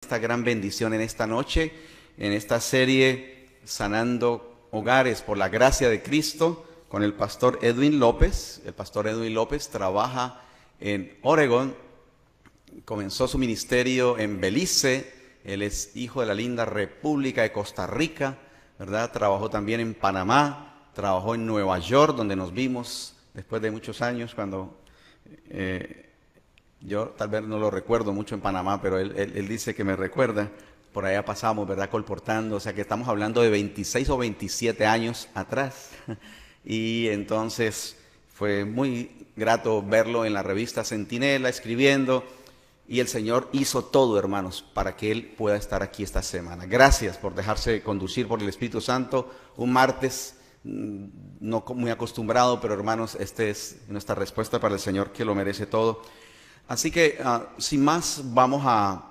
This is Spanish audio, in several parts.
esta gran bendición en esta noche, en esta serie Sanando Hogares por la Gracia de Cristo, con el pastor Edwin López. El pastor Edwin López trabaja en Oregón, comenzó su ministerio en Belice, él es hijo de la linda República de Costa Rica, ¿verdad? Trabajó también en Panamá, trabajó en Nueva York, donde nos vimos después de muchos años, cuando yo tal vez no lo recuerdo mucho en Panamá, pero él dice que me recuerda. Por allá pasamos, ¿verdad? Colportando, o sea que estamos hablando de 26 o 27 años atrás. Y entonces fue muy grato verlo en la revista Centinela, escribiendo. Y el Señor hizo todo, hermanos, para que Él pueda estar aquí esta semana. Gracias por dejarse conducir por el Espíritu Santo. Un martes no muy acostumbrado, pero hermanos, esta es nuestra respuesta para el Señor, que lo merece todo. Así que, sin más, vamos a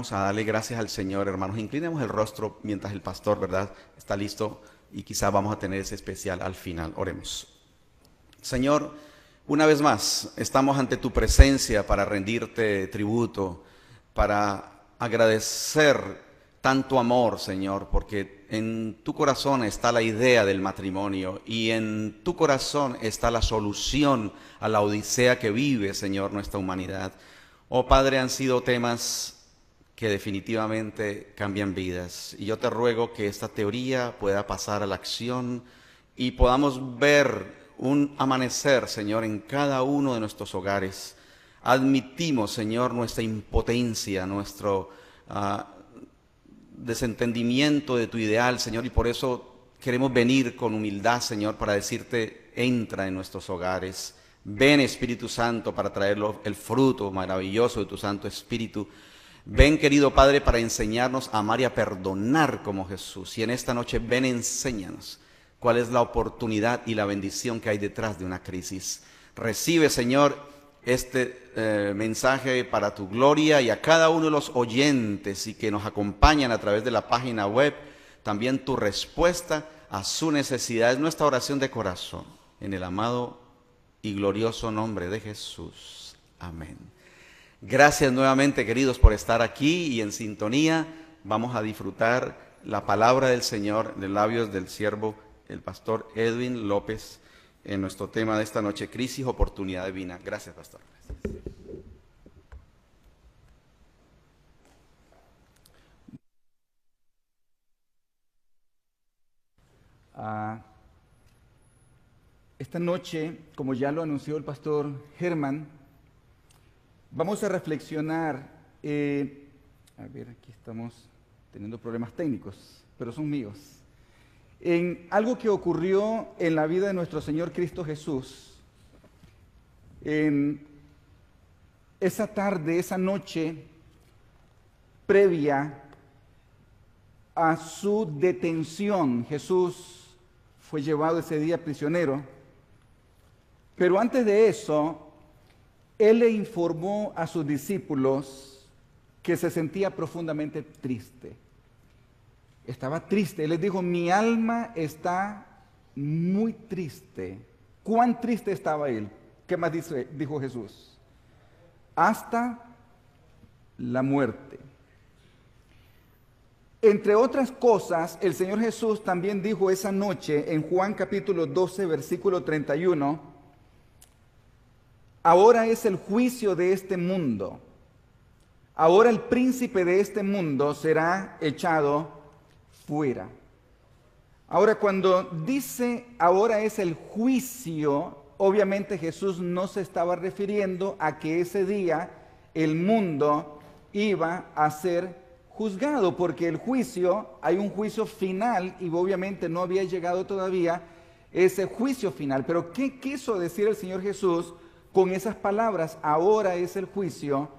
darle gracias al Señor, hermanos. Inclinemos el rostro mientras el pastor, ¿verdad?, está listo, y quizás vamos a tener ese especial al final. Oremos. Señor, una vez más, estamos ante tu presencia para rendirte tributo, para agradecer tanto amor, Señor, porque en tu corazón está la idea del matrimonio y en tu corazón está la solución a la odisea que vive, Señor, nuestra humanidad. Oh Padre, han sido temas que definitivamente cambian vidas. Y yo te ruego que esta teoría pueda pasar a la acción y podamos ver un amanecer, Señor, en cada uno de nuestros hogares. Admitimos, Señor, nuestra impotencia, nuestro desentendimiento de tu ideal, Señor, y por eso queremos venir con humildad, Señor, para decirte: entra en nuestros hogares. Ven, Espíritu Santo, para traer el fruto maravilloso de tu Santo Espíritu. Ven, querido Padre, para enseñarnos a amar y a perdonar como Jesús. Y en esta noche, ven, enséñanos cuál es la oportunidad y la bendición que hay detrás de una crisis. Recibe, Señor, este mensaje para tu gloria, y a cada uno de los oyentes y que nos acompañan a través de la página web, también tu respuesta a su necesidad. Es nuestra oración de corazón, en el amado y glorioso nombre de Jesús. Amén. Gracias nuevamente, queridos, por estar aquí y en sintonía. Vamos a disfrutar la palabra del Señor de labios del siervo, el pastor Edwin López, en nuestro tema de esta noche: crisis, oportunidad divina. Gracias, pastor. Esta noche, como ya lo anunció el pastor Germán, vamos a reflexionar. Aquí estamos teniendo problemas técnicos, pero son míos. En algo que ocurrió en la vida de nuestro Señor Cristo Jesús. En esa tarde, esa noche previa a su detención, Jesús fue llevado ese día prisionero, pero antes de eso, Él le informó a sus discípulos que se sentía profundamente triste. Estaba triste. Él les dijo: mi alma está muy triste. ¿Cuán triste estaba Él? ¿Qué más dijo Jesús? Hasta la muerte. Entre otras cosas, el Señor Jesús también dijo esa noche en Juan capítulo 12, versículo 31, ahora es el juicio de este mundo. Ahora el príncipe de este mundo será echado fuera. Ahora, cuando dice ahora es el juicio, obviamente Jesús no se estaba refiriendo a que ese día el mundo iba a ser juzgado, porque el juicio, hay un juicio final y obviamente no había llegado todavía ese juicio final. Pero ¿qué quiso decir el Señor Jesús con esas palabras? Ahora es el juicio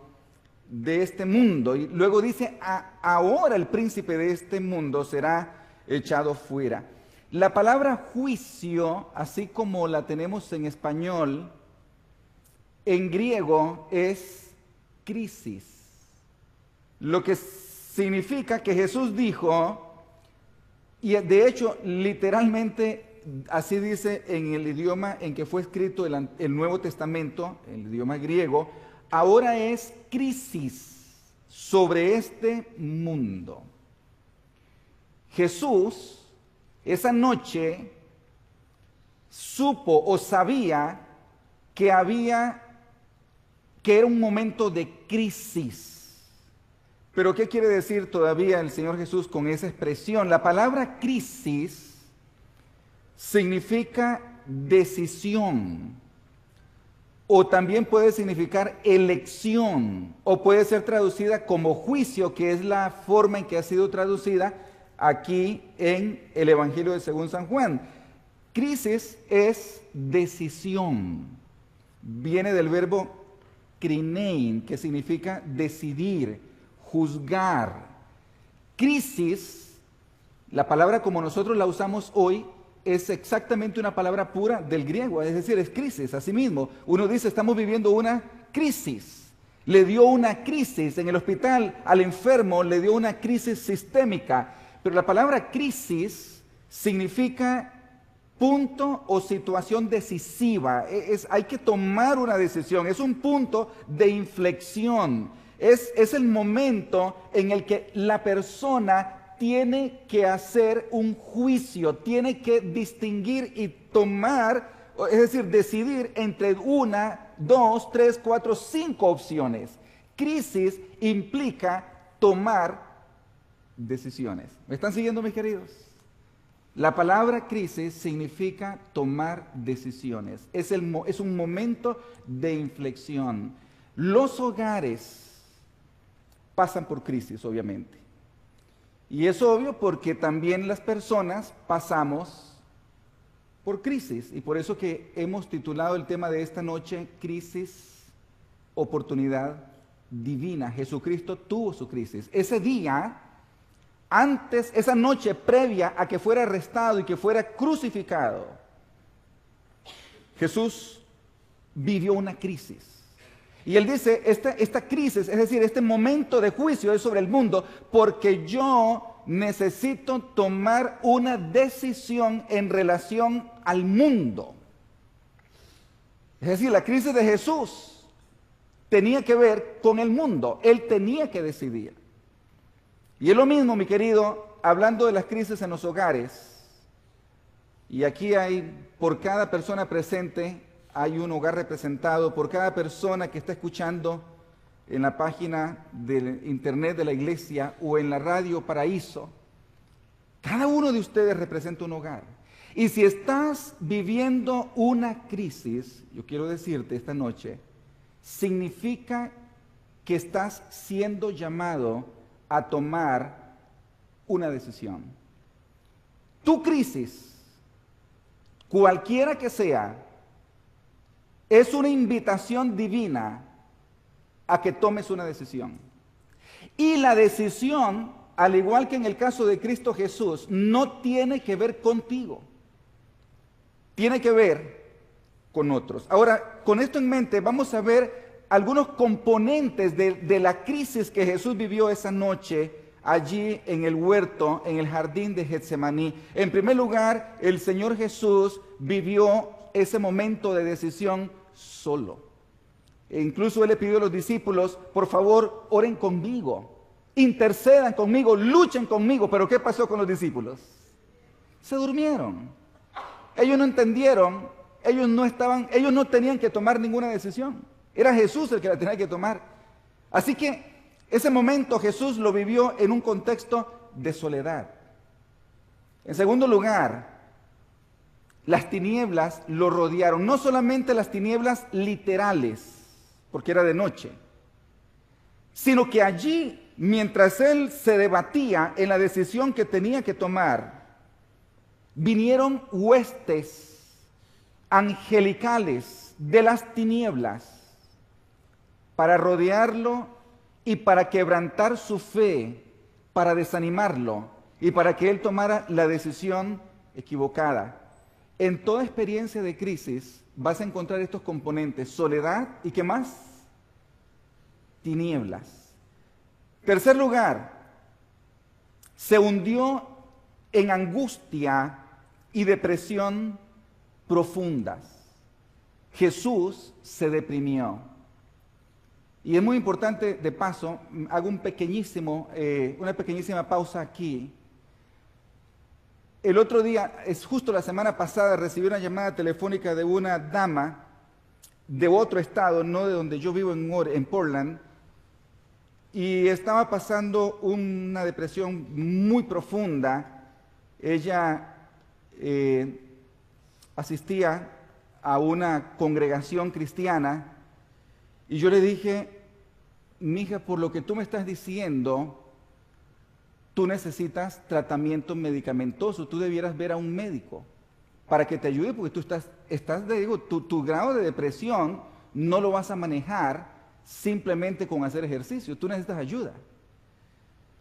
de este mundo. Y luego dice: ahora el príncipe de este mundo será echado fuera. La palabra juicio, así como la tenemos en español, en griego es crisis, lo que significa que Jesús dijo, y de hecho literalmente así dice en el idioma en que fue escrito el Nuevo Testamento, el idioma griego, ahora es crisis. sobre este mundo. Jesús esa noche supo o sabía que era un momento de crisis. Pero ¿qué quiere decir todavía el Señor Jesús con esa expresión? La palabra crisis significa decisión, o también puede significar elección, o puede ser traducida como juicio, que es la forma en que ha sido traducida aquí en el Evangelio de según San Juan. Crisis es decisión. Viene del verbo krinein, que significa decidir, juzgar. Crisis, la palabra como nosotros la usamos hoy, es exactamente una palabra pura del griego, es decir, es crisis, así mismo. Uno dice, estamos viviendo una crisis. Le dio una crisis en el hospital al enfermo, le dio una crisis sistémica. Pero la palabra crisis significa punto o situación decisiva. Hay que tomar una decisión, es un punto de inflexión. Es el momento en el que la persona tiene que hacer un juicio, tiene que distinguir y tomar, es decir, decidir entre 1, 2, 3, 4, 5 opciones. Crisis implica tomar decisiones. ¿Me están siguiendo, mis queridos? La palabra crisis significa tomar decisiones. Es un momento de inflexión. Los hogares pasan por crisis, obviamente. Y es obvio porque también las personas pasamos por crisis. Y por eso que hemos titulado el tema de esta noche, Crisis, Oportunidad Divina. Jesucristo tuvo su crisis. Ese día, esa noche previa a que fuera arrestado y que fuera crucificado, Jesús vivió una crisis. Y él dice, esta crisis, es decir, este momento de juicio es sobre el mundo porque yo necesito tomar una decisión en relación al mundo. Es decir, la crisis de Jesús tenía que ver con el mundo. Él tenía que decidir. Y es lo mismo, mi querido, hablando de las crisis en los hogares. Y aquí hay, por cada persona presente, hay un hogar representado. Por cada persona que está escuchando en la página del internet de la iglesia o en la radio Paraíso, cada uno de ustedes representa un hogar. Y si estás viviendo una crisis, yo quiero decirte esta noche, significa que estás siendo llamado a tomar una decisión. Tu crisis, cualquiera que sea, es una invitación divina a que tomes una decisión. Y la decisión, al igual que en el caso de Cristo Jesús, no tiene que ver contigo. Tiene que ver con otros. Ahora, con esto en mente, vamos a ver algunos componentes de la crisis que Jesús vivió esa noche allí en el huerto, en el jardín de Getsemaní. En primer lugar, el Señor Jesús vivió ese momento de decisión solo. E incluso Él le pidió a los discípulos, por favor, oren conmigo, intercedan conmigo, luchen conmigo. Pero ¿qué pasó con los discípulos? Se durmieron. Ellos no entendieron, ellos no tenían que tomar ninguna decisión. Era Jesús el que la tenía que tomar. Así que ese momento Jesús lo vivió en un contexto de soledad. En segundo lugar, las tinieblas lo rodearon. No solamente las tinieblas literales, porque era de noche, sino que allí, mientras él se debatía en la decisión que tenía que tomar, vinieron huestes angelicales de las tinieblas para rodearlo y para quebrantar su fe, para desanimarlo y para que él tomara la decisión equivocada. En toda experiencia de crisis vas a encontrar estos componentes: soledad y ¿qué más? Tinieblas. Tercer lugar, se hundió en angustia y depresión profundas. Jesús se deprimió. Y es muy importante, de paso, hago una pequeñísima pausa aquí. El otro día, es justo la semana pasada, recibí una llamada telefónica de una dama de otro estado, no de donde yo vivo en Portland, y estaba pasando una depresión muy profunda. Ella asistía a una congregación cristiana, y yo le dije: mija, por lo que tú me estás diciendo, tú necesitas tratamiento medicamentoso, tú debieras ver a un médico para que te ayude, porque tú tu grado de depresión no lo vas a manejar simplemente con hacer ejercicio, tú necesitas ayuda.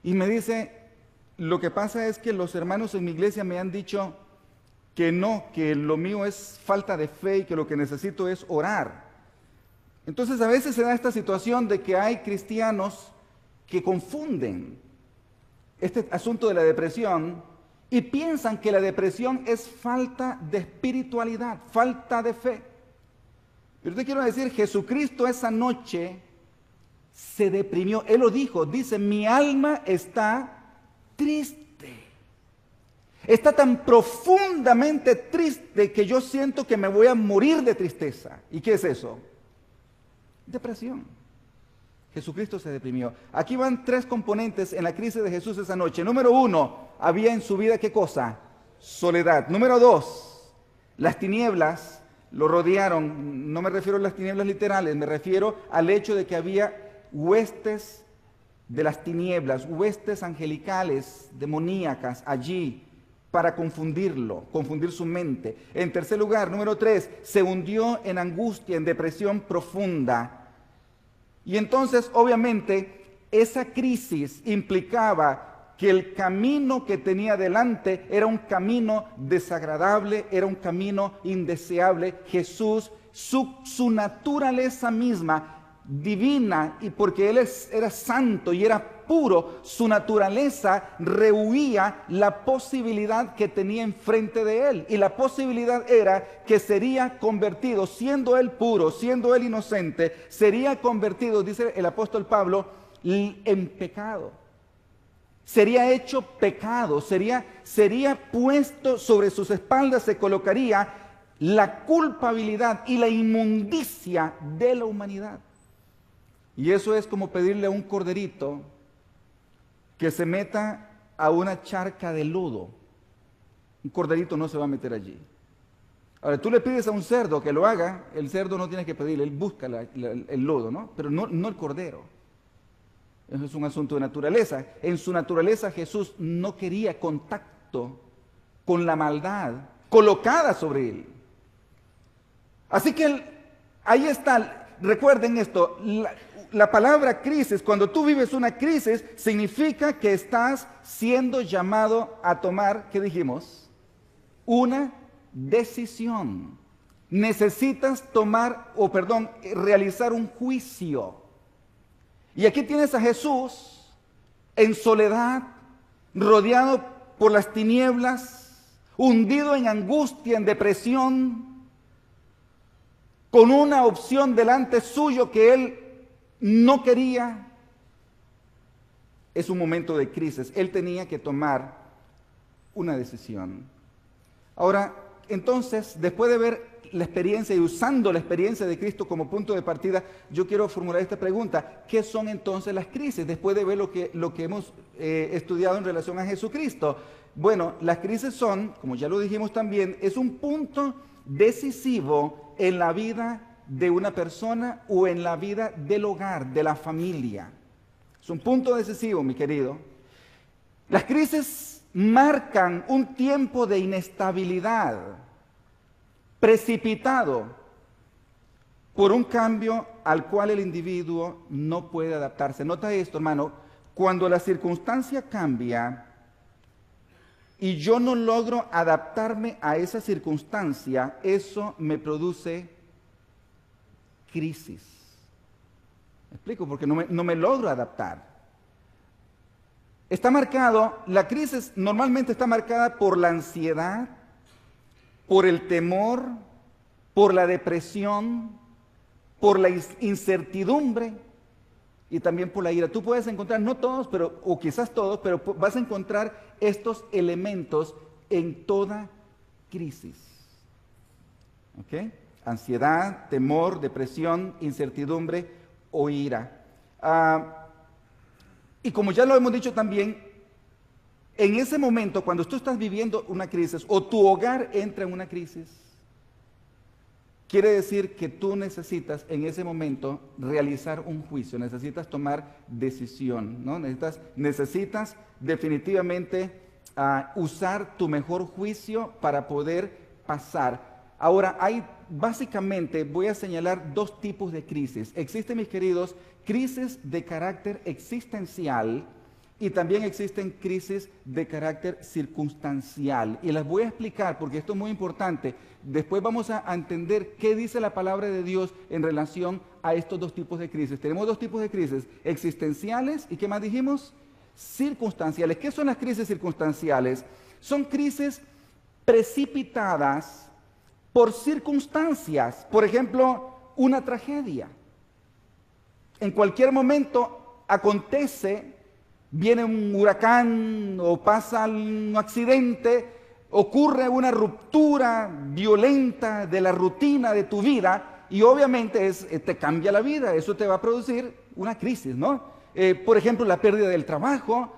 Y me dice: lo que pasa es que los hermanos en mi iglesia me han dicho que no, que lo mío es falta de fe y que lo que necesito es orar. Entonces a veces se da esta situación de que hay cristianos que confunden este asunto de la depresión y piensan que la depresión es falta de espiritualidad, falta de fe. Pero te quiero decir, Jesucristo esa noche se deprimió. Él lo dijo, dice: mi alma está triste. Está tan profundamente triste que yo siento que me voy a morir de tristeza. ¿Y qué es eso? Depresión. Jesucristo se deprimió. Aquí van 3 componentes en la crisis de Jesús esa noche. Número 1, había en su vida, ¿qué cosa? Soledad. Número 2, las tinieblas lo rodearon. No me refiero a las tinieblas literales, me refiero al hecho de que había huestes de las tinieblas, huestes angelicales, demoníacas allí para confundirlo, confundir su mente. En tercer lugar, número 3, se hundió en angustia, en depresión profunda. Y entonces, obviamente, esa crisis implicaba que el camino que tenía delante era un camino desagradable, era un camino indeseable. Jesús, su naturaleza misma, divina, y porque Él era santo y era puro, su naturaleza rehuía la posibilidad que tenía enfrente de Él. Y la posibilidad era que sería convertido, siendo Él puro, siendo Él inocente, sería convertido, dice el apóstol Pablo, en pecado. Sería hecho pecado, sería puesto sobre sus espaldas, se colocaría la culpabilidad y la inmundicia de la humanidad. Y eso es como pedirle a un corderito que se meta a una charca de lodo. Un corderito no se va a meter allí. Ahora, tú le pides a un cerdo que lo haga, el cerdo no tiene que pedirle, él busca el lodo, ¿no? Pero no el cordero. Eso es un asunto de naturaleza. En su naturaleza Jesús no quería contacto con la maldad colocada sobre Él. Así que ahí está, recuerden esto, la palabra crisis, cuando tú vives una crisis, significa que estás siendo llamado a tomar, ¿qué dijimos? Una decisión. Necesitas realizar un juicio. Y aquí tienes a Jesús en soledad, rodeado por las tinieblas, hundido en angustia, en depresión, con una opción delante suyo que Él no quería. Es un momento de crisis. Él tenía que tomar una decisión. Ahora, entonces, después de ver la experiencia y usando la experiencia de Cristo como punto de partida, yo quiero formular esta pregunta: ¿qué son entonces las crisis? Después de ver lo que hemos estudiado en relación a Jesucristo. Bueno, las crisis son, como ya lo dijimos también, es un punto decisivo en la vida de una persona o en la vida del hogar, de la familia. Es un punto decisivo, mi querido. Las crisis marcan un tiempo de inestabilidad precipitado por un cambio al cual el individuo no puede adaptarse. Nota esto, hermano, cuando la circunstancia cambia y yo no logro adaptarme a esa circunstancia, eso me produce crisis. ¿Me explico? Porque no me logro adaptar. Está marcado, la crisis normalmente está marcada por la ansiedad, por el temor, por la depresión, por la incertidumbre. y también por la ira. Tú puedes encontrar, no todos, pero, o quizás todos, pero vas a encontrar estos elementos en toda crisis. ¿Ok? Ansiedad, temor, depresión, incertidumbre o ira. Y como ya lo hemos dicho también, en ese momento, cuando tú estás viviendo una crisis o tu hogar entra en una crisis, quiere decir que tú necesitas en ese momento realizar un juicio, necesitas tomar decisión, ¿no? Necesitas definitivamente usar tu mejor juicio para poder pasar. Ahora, básicamente voy a señalar dos tipos de crisis. Existen, mis queridos, crisis de carácter existencial y también existen crisis de carácter circunstancial. Y las voy a explicar porque esto es muy importante. Después vamos a entender qué dice la palabra de Dios en relación a estos dos tipos de crisis. Tenemos dos tipos de crisis, existenciales y ¿qué más dijimos? Circunstanciales. ¿Qué son las crisis circunstanciales? Son crisis precipitadas por circunstancias. Por ejemplo, una tragedia. En cualquier momento acontece, viene un huracán o pasa un accidente, ocurre una ruptura violenta de la rutina de tu vida y obviamente te cambia la vida, eso te va a producir una crisis, ¿no? Por ejemplo, la pérdida del trabajo,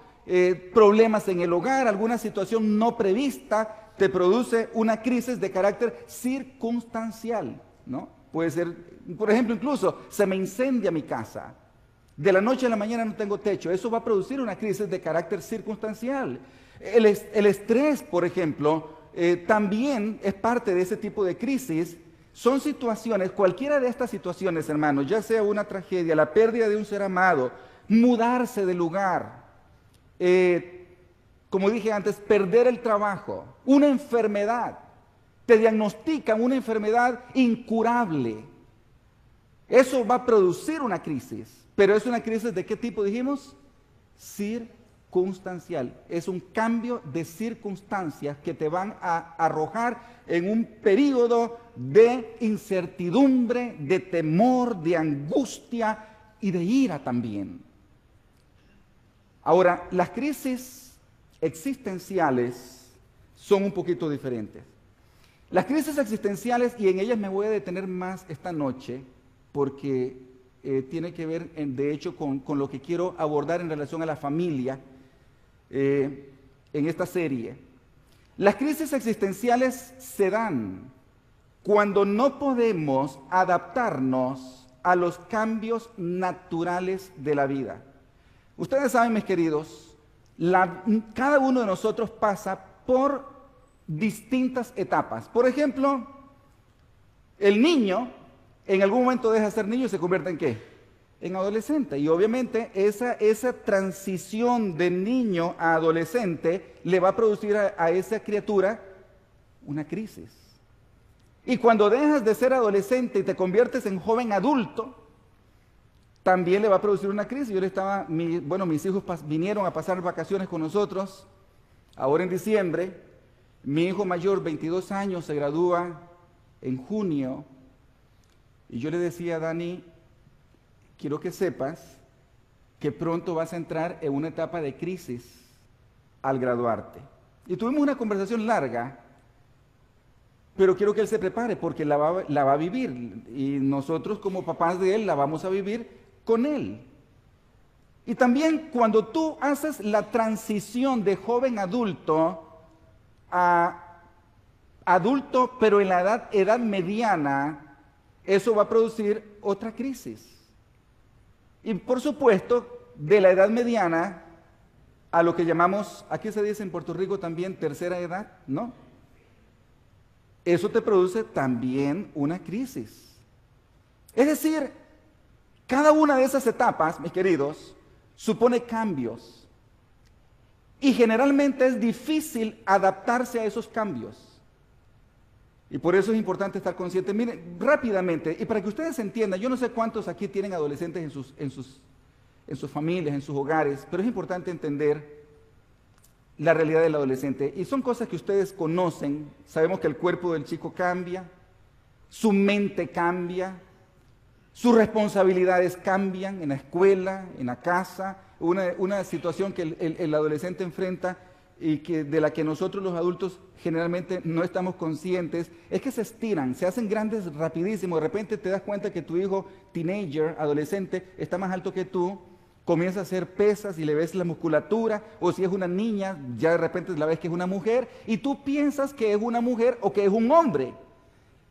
problemas en el hogar, alguna situación no prevista, te produce una crisis de carácter circunstancial, ¿no? Puede ser, por ejemplo, incluso se me incendia mi casa. De la noche a la mañana no tengo techo. Eso va a producir una crisis de carácter circunstancial. El estrés, por ejemplo, también es parte de ese tipo de crisis. Son situaciones, cualquiera de estas situaciones, hermanos, ya sea una tragedia, la pérdida de un ser amado, mudarse de lugar, como dije antes, perder el trabajo, una enfermedad. Te diagnostican una enfermedad incurable. Eso va a producir una crisis. Pero es una crisis ¿de qué tipo dijimos? Circunstancial. Es un cambio de circunstancias que te van a arrojar en un periodo de incertidumbre, de temor, de angustia y de ira también. Ahora, las crisis existenciales son un poquito diferentes. Las crisis existenciales, y en ellas me voy a detener más esta noche, porque tiene que ver, de hecho, con lo que quiero abordar en relación a la familia en esta serie. Las crisis existenciales se dan cuando no podemos adaptarnos a los cambios naturales de la vida. Ustedes saben, mis queridos, cada uno de nosotros pasa por distintas etapas. Por ejemplo, el niño en algún momento deja de ser niño y se convierte ¿en qué? En adolescente. Y obviamente esa transición de niño a adolescente le va a producir a esa criatura una crisis. Y cuando dejas de ser adolescente y te conviertes en joven adulto, también le va a producir una crisis. Mis hijos vinieron a pasar vacaciones con nosotros, ahora en diciembre. Mi hijo mayor, 22 años, se gradúa en junio. Y yo le decía a Dani, quiero que sepas que pronto vas a entrar en una etapa de crisis al graduarte. Y tuvimos una conversación larga, pero quiero que él se prepare porque la va a vivir. Y nosotros como papás de él la vamos a vivir con él. Y también cuando tú haces la transición de joven adulto a adulto, pero en la edad mediana, eso va a producir otra crisis. Y por supuesto, de la edad mediana a lo que llamamos, aquí se dice en Puerto Rico también tercera edad, ¿no? Eso te produce también una crisis. Es decir, cada una de esas etapas, mis queridos, supone cambios. Y generalmente es difícil adaptarse a esos cambios. Y por eso es importante estar consciente. Miren, rápidamente, y para que ustedes entiendan, yo no sé cuántos aquí tienen adolescentes en sus familias, en sus hogares, pero es importante entender la realidad del adolescente. Y son cosas que ustedes conocen. Sabemos que el cuerpo del chico cambia, su mente cambia, sus responsabilidades cambian en la escuela, en la casa, una situación que el adolescente enfrenta y de la que nosotros los adultos generalmente no estamos conscientes, es que se estiran, se hacen grandes rapidísimo. De repente te das cuenta que tu hijo teenager, adolescente, está más alto que tú, comienza a hacer pesas y le ves la musculatura, o si es una niña, ya de repente la ves que es una mujer, y tú piensas que es una mujer o que es un hombre.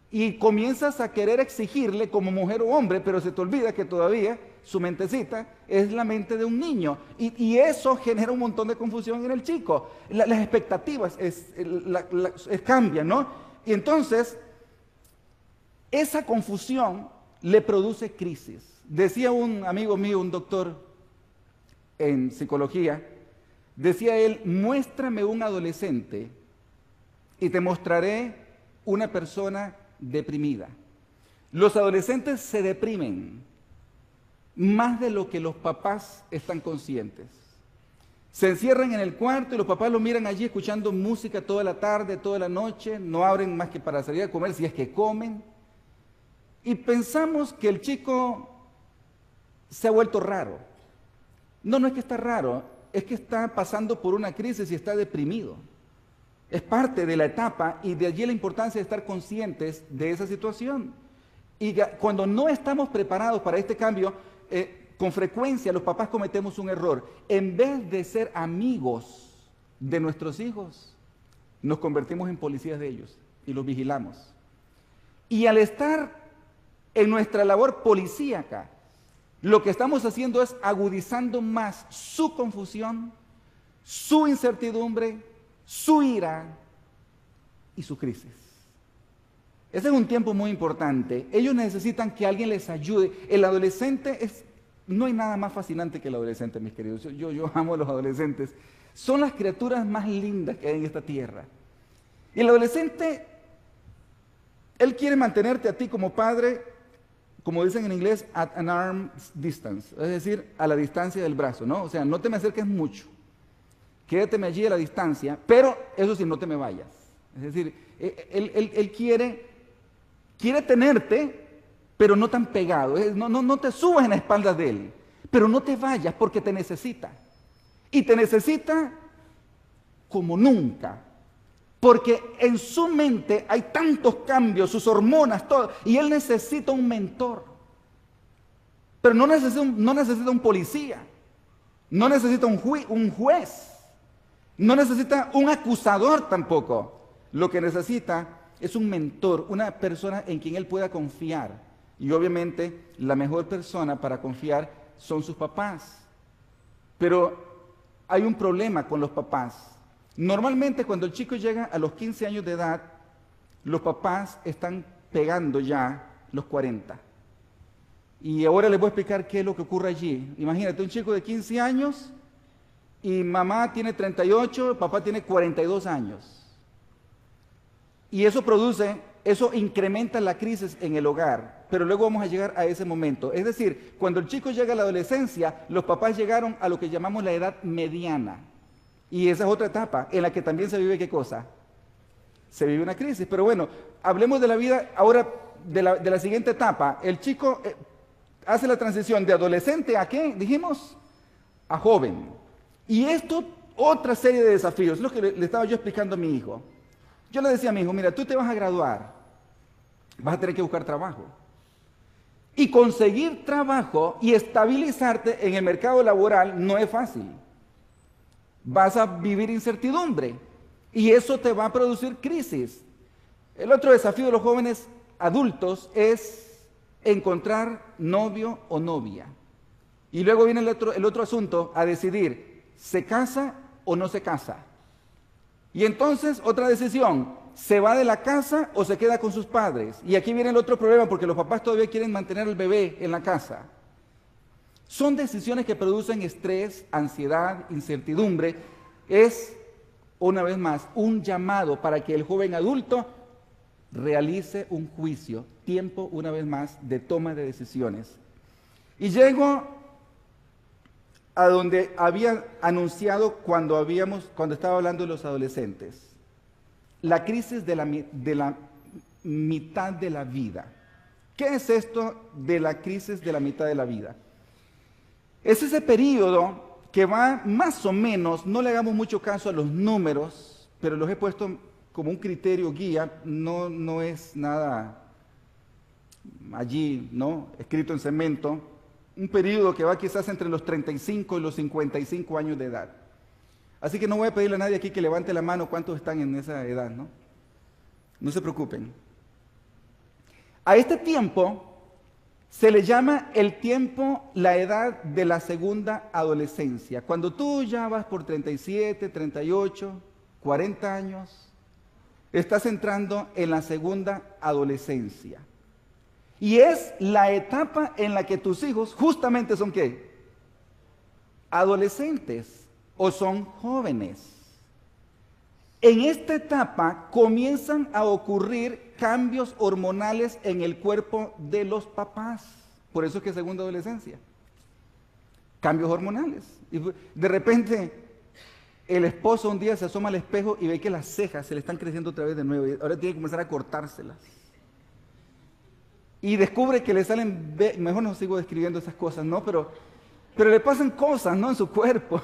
Y comienzas a querer exigirle como mujer o hombre, pero se te olvida que todavía su mentecita es la mente de un niño. Y eso genera un montón de confusión en el chico. Las expectativas cambian, ¿no? Y entonces, esa confusión le produce crisis. Decía un amigo mío, un doctor en psicología, decía él: muéstrame un adolescente y te mostraré una persona deprimida. Los adolescentes se deprimen más de lo que los papás están conscientes. Se encierran en el cuarto y los papás lo miran allí escuchando música toda la tarde, toda la noche, no abren más que para salir a comer, si es que comen. Y pensamos que el chico se ha vuelto raro. No, no es que está raro, es que está pasando por una crisis y está deprimido. Es parte de la etapa y de allí la importancia de estar conscientes de esa situación. Y cuando no estamos preparados para este cambio, con frecuencia los papás cometemos un error. En vez de ser amigos de nuestros hijos, nos convertimos en policías de ellos y los vigilamos. Y al estar en nuestra labor policíaca, lo que estamos haciendo es agudizando más su confusión, su incertidumbre, su ira y su crisis. Ese es un tiempo muy importante. Ellos necesitan que alguien les ayude. El adolescente no hay nada más fascinante que el adolescente, mis queridos. Yo amo a los adolescentes. Son las criaturas más lindas que hay en esta tierra. Y el adolescente, él quiere mantenerte a ti como padre, como dicen en inglés, at an arm's distance, es decir, a la distancia del brazo, ¿no? O sea, no te me acerques mucho. Quédateme allí a la distancia, pero eso sí, no te me vayas. Es decir, él quiere tenerte, pero no tan pegado. No te subas en la espalda de él, pero no te vayas porque te necesita. Y te necesita como nunca, porque en su mente hay tantos cambios, sus hormonas, todo, y él necesita un mentor. Pero no necesita un policía, no necesita un juez. No necesita un acusador tampoco. Lo que necesita es un mentor, una persona en quien él pueda confiar. Y obviamente la mejor persona para confiar son sus papás. Pero hay un problema con los papás. Normalmente cuando el chico llega a los 15 años de edad, los papás están pegando ya los 40. Y ahora les voy a explicar qué es lo que ocurre allí. Imagínate un chico de 15 años y mamá tiene 38, papá tiene 42 años. Y eso incrementa la crisis en el hogar, pero luego vamos a llegar a ese momento. Es decir, cuando el chico llega a la adolescencia, los papás llegaron a lo que llamamos la edad mediana. Y esa es otra etapa en la que también se vive, ¿qué cosa? Se vive una crisis. Pero bueno, hablemos de la vida ahora, de la siguiente etapa. El chico hace la transición de adolescente a ¿qué? Dijimos, a joven. Y esto, otra serie de desafíos, es lo que le estaba yo explicando a mi hijo. Yo le decía a mi hijo, mira, tú te vas a graduar, vas a tener que buscar trabajo. Y conseguir trabajo y estabilizarte en el mercado laboral no es fácil. Vas a vivir incertidumbre y eso te va a producir crisis. El otro desafío de los jóvenes adultos es encontrar novio o novia. Y luego viene el otro asunto a decidir, ¿se casa o no se casa? Y entonces, otra decisión, ¿se va de la casa o se queda con sus padres? Y aquí viene el otro problema, porque los papás todavía quieren mantener al bebé en la casa. Son decisiones que producen estrés, ansiedad, incertidumbre. Es, una vez más, un llamado para que el joven adulto realice un juicio, tiempo, una vez más, de toma de decisiones. Y llego a donde había anunciado cuando estaba hablando de los adolescentes. La crisis de la mitad de la vida. ¿Qué es esto de la crisis de la mitad de la vida? Es ese periodo que va más o menos, no le hagamos mucho caso a los números, pero los he puesto como un criterio guía, no es nada allí, ¿no? Escrito en cemento, un periodo que va quizás entre los 35 y los 55 años de edad. Así que no voy a pedirle a nadie aquí que levante la mano cuántos están en esa edad, ¿no? No se preocupen. A este tiempo se le llama el tiempo, la edad de la segunda adolescencia. Cuando tú ya vas por 37, 38, 40 años, estás entrando en la segunda adolescencia. Y es la etapa en la que tus hijos justamente son ¿qué? Adolescentes o son jóvenes. En esta etapa comienzan a ocurrir cambios hormonales en el cuerpo de los papás. Por eso es que segunda adolescencia. Cambios hormonales. Y de repente el esposo un día se asoma al espejo y ve que las cejas se le están creciendo otra vez de nuevo. Y ahora tiene que comenzar a cortárselas. Y descubre que le salen, mejor no sigo describiendo esas cosas, ¿no? Pero le pasan cosas, ¿no? En su cuerpo.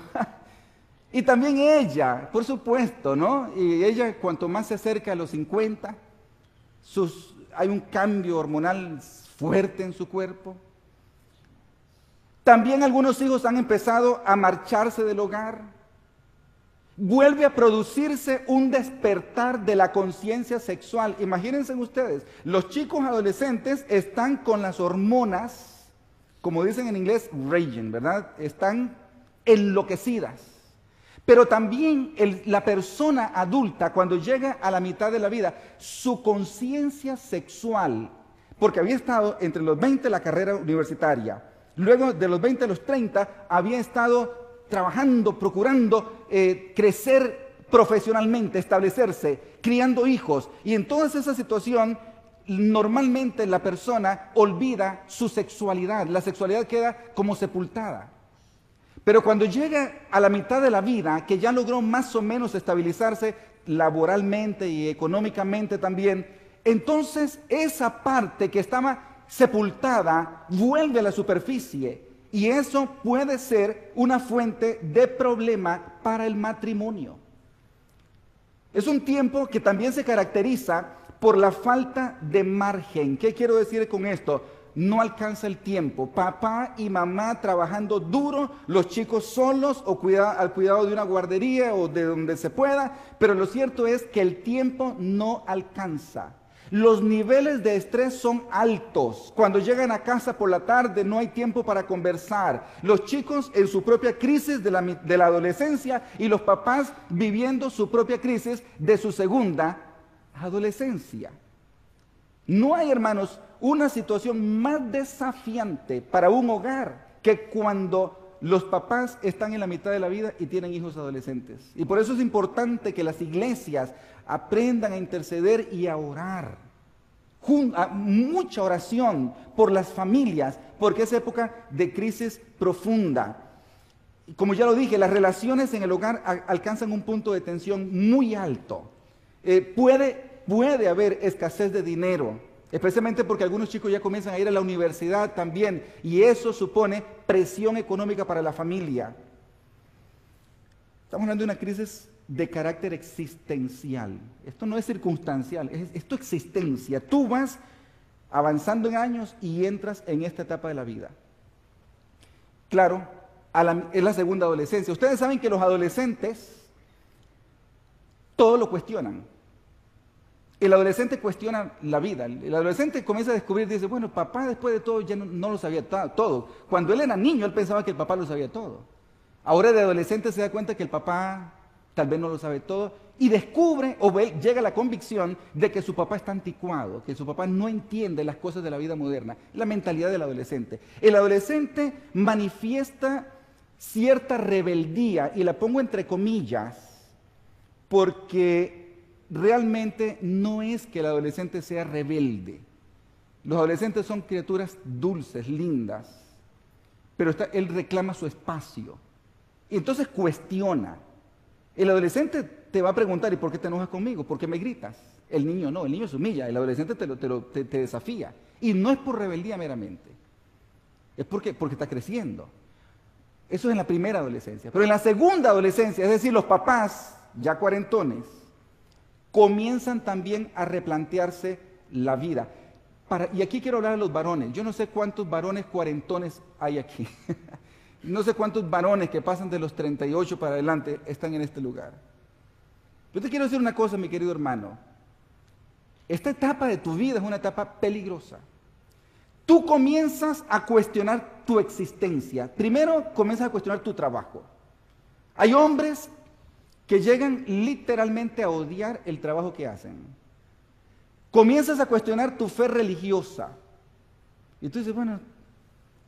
Y también ella, por supuesto, ¿no? Y ella, cuanto más se acerca a los 50, hay un cambio hormonal fuerte en su cuerpo. También algunos hijos han empezado a marcharse del hogar. Vuelve a producirse un despertar de la conciencia sexual. Imagínense ustedes, los chicos adolescentes están con las hormonas, como dicen en inglés, raging, ¿verdad? Están enloquecidas. Pero también la persona adulta, cuando llega a la mitad de la vida, su conciencia sexual, porque había estado entre los 20 la carrera universitaria, luego de los 20 a los 30 había estado trabajando, procurando crecer profesionalmente, establecerse, criando hijos, y en toda esa situación normalmente la persona olvida su sexualidad, la sexualidad queda como sepultada. Pero cuando llega a la mitad de la vida, que ya logró más o menos estabilizarse laboralmente y económicamente también, entonces esa parte que estaba sepultada vuelve a la superficie y eso puede ser una fuente de problema para el matrimonio. Es un tiempo que también se caracteriza por la falta de margen. ¿Qué quiero decir con esto? No alcanza el tiempo. Papá y mamá trabajando duro, los chicos solos o al cuidado de una guardería o de donde se pueda, pero lo cierto es que el tiempo no alcanza. Los niveles de estrés son altos. Cuando llegan a casa por la tarde no hay tiempo para conversar. Los chicos en su propia crisis de la adolescencia y los papás viviendo su propia crisis de su segunda adolescencia. No hay, hermanos, una situación más desafiante para un hogar que cuando los papás están en la mitad de la vida y tienen hijos adolescentes. Y por eso es importante que las iglesias aprendan a interceder y a orar. Mucha oración por las familias, porque es época de crisis profunda. Como ya lo dije, las relaciones en el hogar alcanzan un punto de tensión muy alto. Puede haber escasez de dinero, especialmente porque algunos chicos ya comienzan a ir a la universidad también, y eso supone presión económica para la familia. Estamos hablando de una crisis de carácter existencial. Esto no es circunstancial, es tu existencia. Tú vas avanzando en años y entras en esta etapa de la vida. Claro, es la segunda adolescencia. Ustedes saben que los adolescentes todo lo cuestionan. El adolescente cuestiona la vida. El adolescente comienza a descubrir, dice, bueno, papá después de todo ya no lo sabía todo. Cuando él era niño, él pensaba que el papá lo sabía todo. Ahora de adolescente se da cuenta que el papá tal vez no lo sabe todo y descubre o llega a la convicción de que su papá está anticuado, que su papá no entiende las cosas de la vida moderna. La mentalidad del adolescente. El adolescente manifiesta cierta rebeldía, y la pongo entre comillas, porque realmente no es que el adolescente sea rebelde. Los adolescentes son criaturas dulces, lindas, pero él reclama su espacio. Y entonces cuestiona. El adolescente te va a preguntar, ¿y por qué te enojas conmigo? ¿Por qué me gritas? El niño no, el niño se humilla, el adolescente te desafía. Y no es por rebeldía meramente, es porque está creciendo. Eso es en la primera adolescencia. Pero en la segunda adolescencia, es decir, los papás, ya cuarentones, comienzan también a replantearse la vida. Y aquí quiero hablar de los varones. Yo no sé cuántos varones cuarentones hay aquí. No sé cuántos varones que pasan de los 38 para adelante están en este lugar. Yo te quiero decir una cosa, mi querido hermano. Esta etapa de tu vida es una etapa peligrosa. Tú comienzas a cuestionar tu existencia. Primero comienzas a cuestionar tu trabajo. Hay hombres que llegan literalmente a odiar el trabajo que hacen. Comienzas a cuestionar tu fe religiosa. Y tú dices, bueno,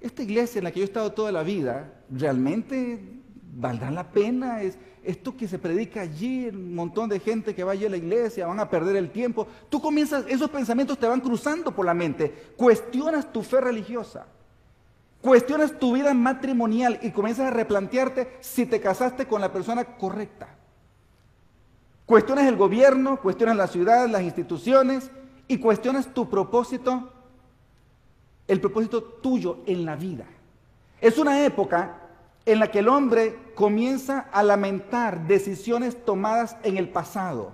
esta iglesia en la que yo he estado toda la vida, ¿realmente valdrá la pena? Esto que se predica allí, un montón de gente que va allí a la iglesia, van a perder el tiempo. Tú comienzas, esos pensamientos te van cruzando por la mente. Cuestionas tu fe religiosa. Cuestionas tu vida matrimonial y comienzas a replantearte si te casaste con la persona correcta. Cuestionas el gobierno, cuestionas la ciudad, las instituciones y cuestionas tu propósito, el propósito tuyo en la vida. Es una época en la que el hombre comienza a lamentar decisiones tomadas en el pasado.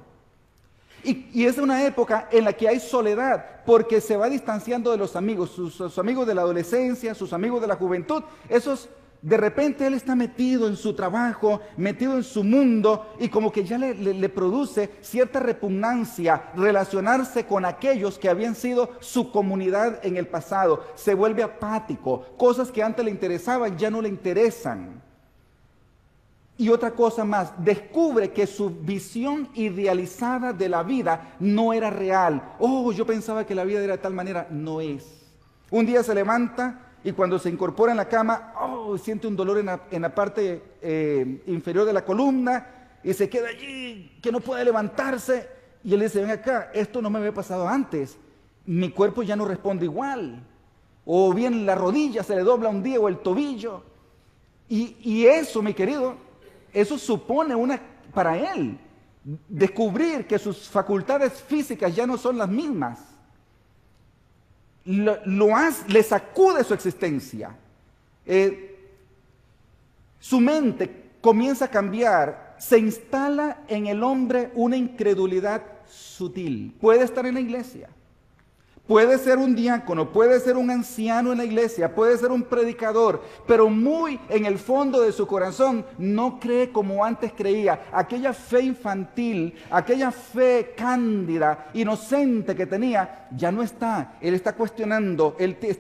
Y es una época en la que hay soledad, porque se va distanciando de los amigos, sus amigos de la adolescencia, sus amigos de la juventud. De repente él está metido en su trabajo, metido en su mundo, y como que ya le produce cierta repugnancia relacionarse con aquellos que habían sido su comunidad en el pasado. Se vuelve apático, cosas que antes le interesaban ya no le interesan. Y otra cosa más, descubre que su visión idealizada de la vida no era real. Oh, yo pensaba que la vida era de tal manera. No es. Un día se levanta y cuando se incorpora en la cama, oh, siente un dolor en la parte inferior de la columna y se queda allí, que no puede levantarse. Y él dice, ven acá, esto no me había pasado antes. Mi cuerpo ya no responde igual. O bien la rodilla se le dobla un día o el tobillo. Y eso, mi querido, eso supone para él, descubrir que sus facultades físicas ya no son las mismas. Le sacude su existencia. Su mente comienza a cambiar. Se instala en el hombre una incredulidad sutil. Puede estar en la iglesia. Puede ser un diácono, puede ser un anciano en la iglesia, puede ser un predicador, pero muy en el fondo de su corazón no cree como antes creía. Aquella fe infantil, aquella fe cándida, inocente que tenía, ya no está. Él está cuestionando,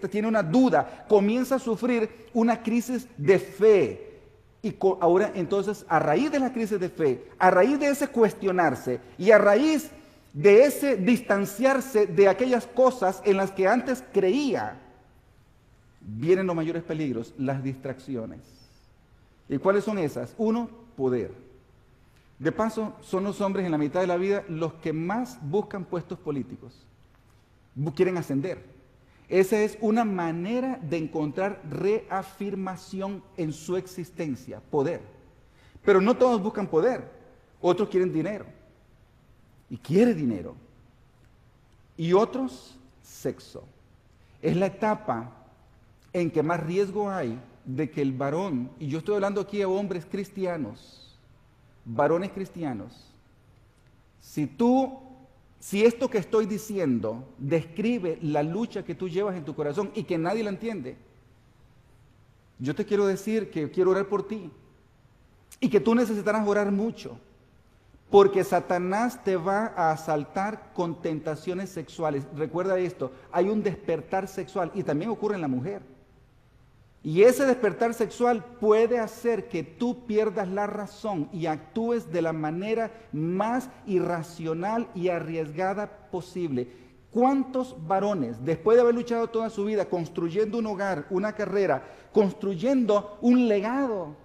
tiene una duda, comienza a sufrir una crisis de fe. Y ahora entonces, a raíz de la crisis de fe, a raíz de ese cuestionarse y a raíz de ese distanciarse de aquellas cosas en las que antes creía, vienen los mayores peligros, las distracciones. ¿Y cuáles son esas? Uno, poder. De paso, son los hombres en la mitad de la vida los que más buscan puestos políticos. Quieren ascender. Esa es una manera de encontrar reafirmación en su existencia, poder. Pero no todos buscan poder, otros quieren dinero. Y quiere dinero. Y otros, sexo. Es la etapa en que más riesgo hay de que el varón, y yo estoy hablando aquí de hombres cristianos, varones cristianos, si esto que estoy diciendo describe la lucha que tú llevas en tu corazón y que nadie la entiende, yo te quiero decir que quiero orar por ti y que tú necesitarás orar mucho. Porque Satanás te va a asaltar con tentaciones sexuales. Recuerda esto, hay un despertar sexual y también ocurre en la mujer. Y ese despertar sexual puede hacer que tú pierdas la razón y actúes de la manera más irracional y arriesgada posible. ¿Cuántos varones, después de haber luchado toda su vida construyendo un hogar, una carrera, construyendo un legado,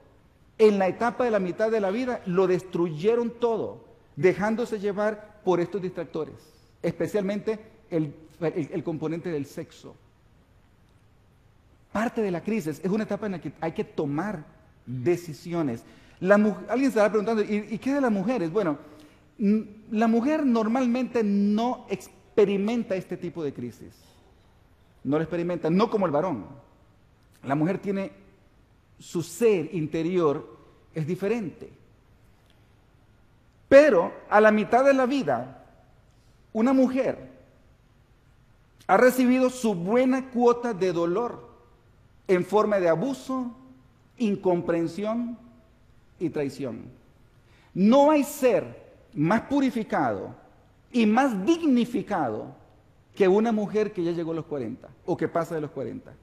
en la etapa de la mitad de la vida lo destruyeron todo, dejándose llevar por estos distractores, especialmente el componente del sexo? Parte de la crisis es una etapa en la que hay que tomar decisiones. Alguien se estará preguntando, ¿y qué de las mujeres? Bueno, la mujer normalmente no experimenta este tipo de crisis. no lo experimenta, no como el varón. La mujer tiene su ser interior, es diferente. Pero a la mitad de la vida, una mujer ha recibido su buena cuota de dolor en forma de abuso, incomprensión y traición. No hay ser más purificado y más dignificado que una mujer que ya llegó a los 40 o que pasa de los 40.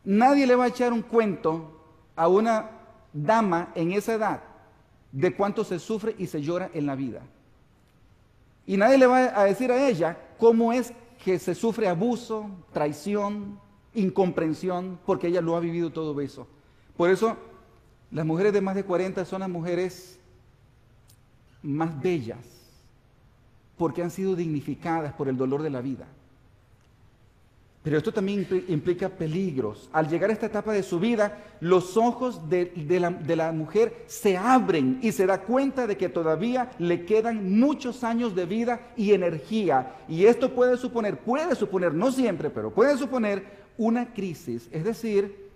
Nadie le va a echar un cuento a una dama en esa edad de cuánto se sufre y se llora en la vida. Y nadie le va a decir a ella cómo es que se sufre abuso, traición, incomprensión, porque ella lo ha vivido todo eso. Por eso, las mujeres de más de 40 son las mujeres más bellas, porque han sido dignificadas por el dolor de la vida. Pero esto también implica peligros. Al llegar a esta etapa de su vida, los ojos de la mujer se abren y se da cuenta de que todavía le quedan muchos años de vida y energía. Y esto puede suponer, no siempre, pero puede suponer una crisis. Es decir,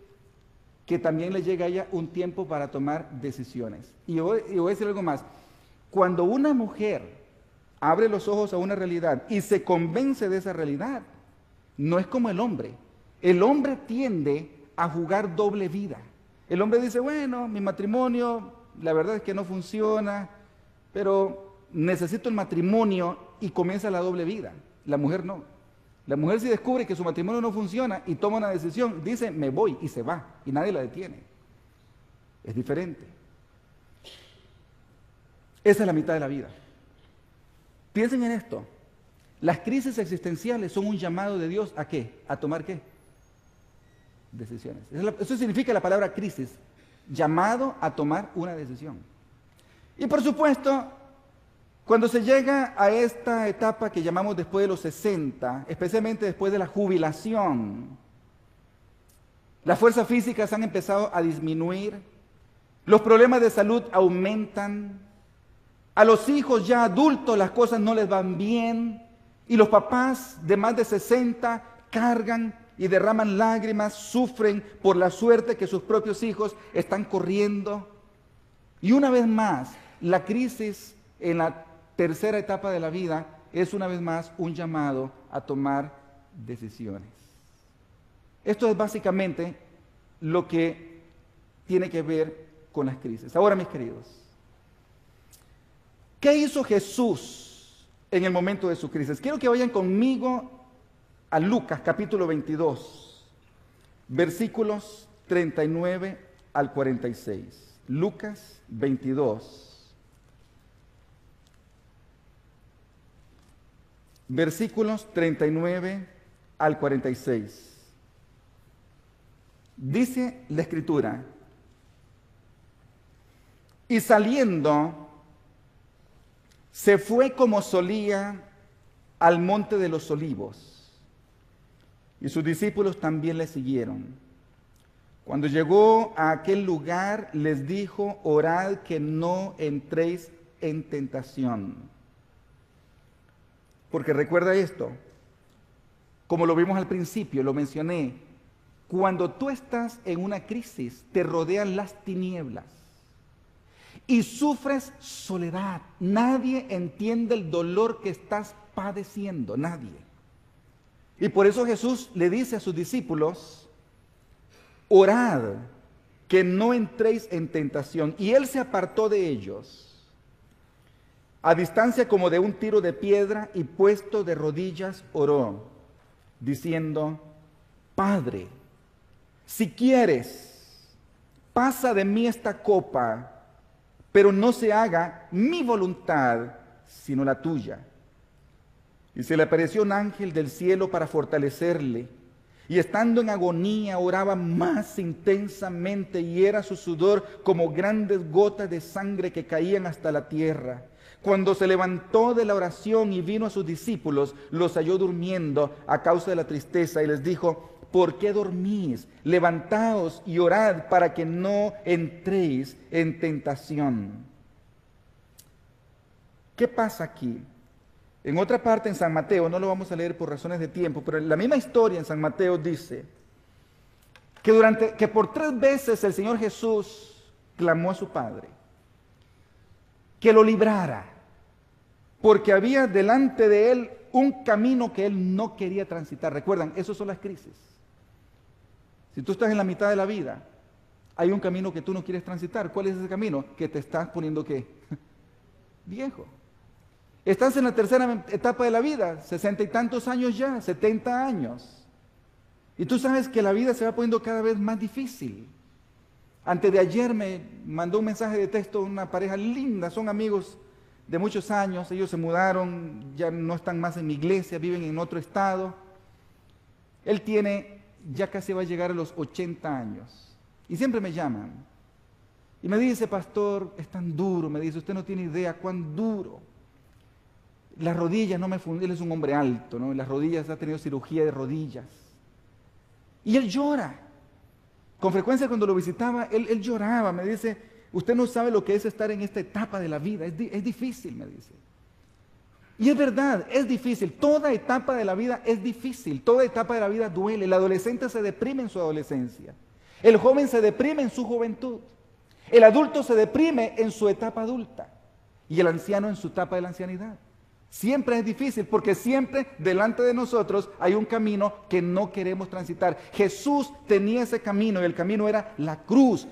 que también le llega a ella un tiempo para tomar decisiones. Y voy a decir algo más. Cuando una mujer abre los ojos a una realidad y se convence de esa realidad, no es como el hombre. El hombre tiende a jugar doble vida. El hombre dice, bueno, mi matrimonio, la verdad es que no funciona, pero necesito el matrimonio y comienza la doble vida. La mujer no. La mujer si descubre que su matrimonio no funciona y toma una decisión, dice, me voy y se va y nadie la detiene. Es diferente. Esa es la mitad de la vida. Piensen en esto. Las crisis existenciales son un llamado de Dios ¿a qué? ¿A tomar qué? Decisiones. Eso significa la palabra crisis, llamado a tomar una decisión. Y por supuesto, cuando se llega a esta etapa que llamamos después de los 60, especialmente después de la jubilación, las fuerzas físicas han empezado a disminuir, los problemas de salud aumentan, a los hijos ya adultos las cosas no les van bien, y los papás de más de 60 cargan y derraman lágrimas, sufren por la suerte que sus propios hijos están corriendo. Y una vez más, la crisis en la tercera etapa de la vida es una vez más un llamado a tomar decisiones. Esto es básicamente lo que tiene que ver con las crisis. Ahora, mis queridos, ¿qué hizo Jesús en el momento de su crisis? Quiero que vayan conmigo a Lucas capítulo 22, versículos 39 al 46. Lucas 22, versículos 39 al 46. Dice la Escritura, y saliendo, se fue como solía al monte de los olivos, y sus discípulos también le siguieron. Cuando llegó a aquel lugar, les dijo, orad que no entréis en tentación. Porque recuerda esto, como lo vimos al principio, lo mencioné, cuando tú estás en una crisis, te rodean las tinieblas. Y sufres soledad. Nadie entiende el dolor que estás padeciendo, nadie. Y por eso Jesús le dice a sus discípulos, orad que no entréis en tentación. Y él se apartó de ellos, a distancia como de un tiro de piedra, y puesto de rodillas oró, diciendo, Padre, si quieres, pasa de mí esta copa, pero no se haga mi voluntad, sino la tuya. Y se le apareció un ángel del cielo para fortalecerle, y estando en agonía oraba más intensamente, y era su sudor como grandes gotas de sangre que caían hasta la tierra. Cuando se levantó de la oración y vino a sus discípulos, los halló durmiendo a causa de la tristeza, y les dijo, ¿por qué dormís? Levantaos y orad para que no entréis en tentación. ¿Qué pasa aquí? En otra parte, en San Mateo, no lo vamos a leer por razones de tiempo, pero la misma historia en San Mateo dice que por 3 veces el Señor Jesús clamó a su Padre que lo librara, porque había delante de él un camino que él no quería transitar. Recuerdan, esas son las crisis. Si tú estás en la mitad de la vida, hay un camino que tú no quieres transitar. ¿Cuál es ese camino? Que te estás poniendo, ¿qué? Viejo. Estás en la tercera etapa de la vida, 60 y tantos años ya, 70 años. Y tú sabes que la vida se va poniendo cada vez más difícil. Antes de ayer me mandó un mensaje de texto una pareja linda, son amigos de muchos años, ellos se mudaron, ya no están más en mi iglesia, viven en otro estado. Él ya casi va a llegar a los 80 años. Y siempre me llaman. Y me dice, pastor, es tan duro, me dice, usted no tiene idea cuán duro. Las rodillas no me funcionan, él es un hombre alto, ¿no? Las rodillas, ha tenido cirugía de rodillas. Y él llora. Con frecuencia cuando lo visitaba, él lloraba, me dice, usted no sabe lo que es estar en esta etapa de la vida, es difícil, me dice. Y es verdad, es difícil, toda etapa de la vida es difícil, toda etapa de la vida duele. El adolescente se deprime en su adolescencia, el joven se deprime en su juventud, el adulto se deprime en su etapa adulta y el anciano en su etapa de la ancianidad. Siempre es difícil porque siempre delante de nosotros hay un camino que no queremos transitar. Jesús tenía ese camino y el camino era la cruz.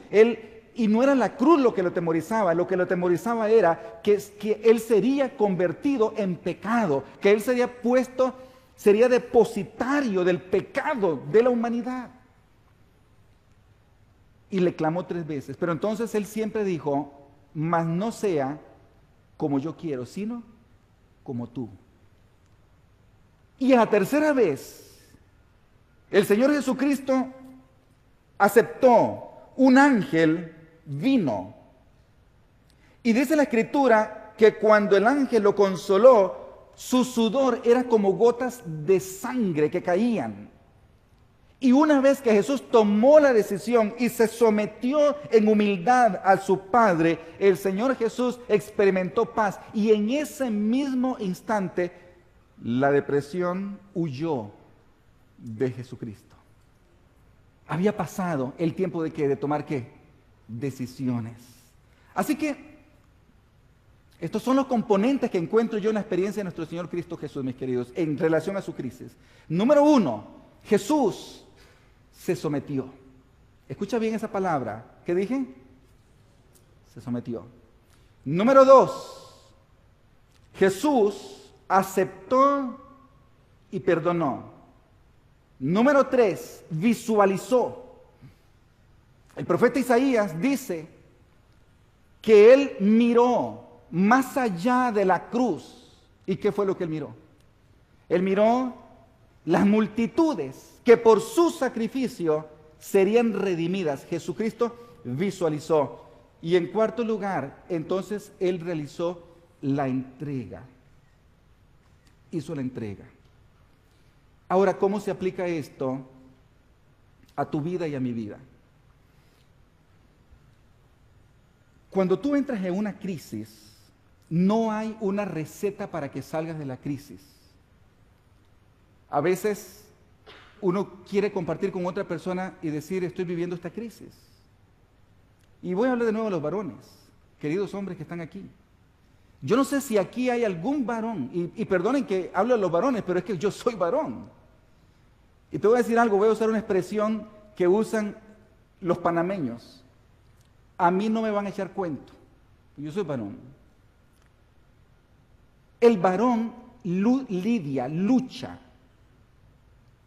Y no era la cruz lo que lo temorizaba era que Él sería convertido en pecado, que Él sería depositario del pecado de la humanidad. Y le clamó 3 veces, pero entonces Él siempre dijo, mas no sea como yo quiero, sino como tú. Y a la tercera vez, el Señor Jesucristo aceptó, un ángel vino. Y dice la Escritura que cuando el ángel lo consoló, su sudor era como gotas de sangre que caían. Y una vez que Jesús tomó la decisión y se sometió en humildad a su Padre, el Señor Jesús experimentó paz. Y en ese mismo instante, la depresión huyó de Jesucristo. Había pasado el tiempo de tomar ¿qué? Decisiones. Así que, estos son los componentes que encuentro yo en la experiencia de nuestro Señor Cristo Jesús, mis queridos, en relación a su crisis. Número 1, Jesús se sometió. Escucha bien esa palabra. ¿Qué dije? Se sometió. Número 2, Jesús aceptó y perdonó. Número 3, visualizó. El profeta Isaías dice que él miró más allá de la cruz. ¿Y qué fue lo que él miró? Él miró las multitudes que por su sacrificio serían redimidas. Jesucristo visualizó. Y en cuarto lugar, entonces él realizó la entrega. Hizo la entrega. Ahora, ¿cómo se aplica esto a tu vida y a mi vida? Cuando tú entras en una crisis, no hay una receta para que salgas de la crisis. A veces uno quiere compartir con otra persona y decir, estoy viviendo esta crisis. Y voy a hablar de nuevo a los varones, queridos hombres que están aquí. Yo no sé si aquí hay algún varón, y perdonen que hablo de los varones, pero es que yo soy varón. Y te voy a decir algo, voy a usar una expresión que usan los panameños. A mí no me van a echar cuento, yo soy varón. El varón lucha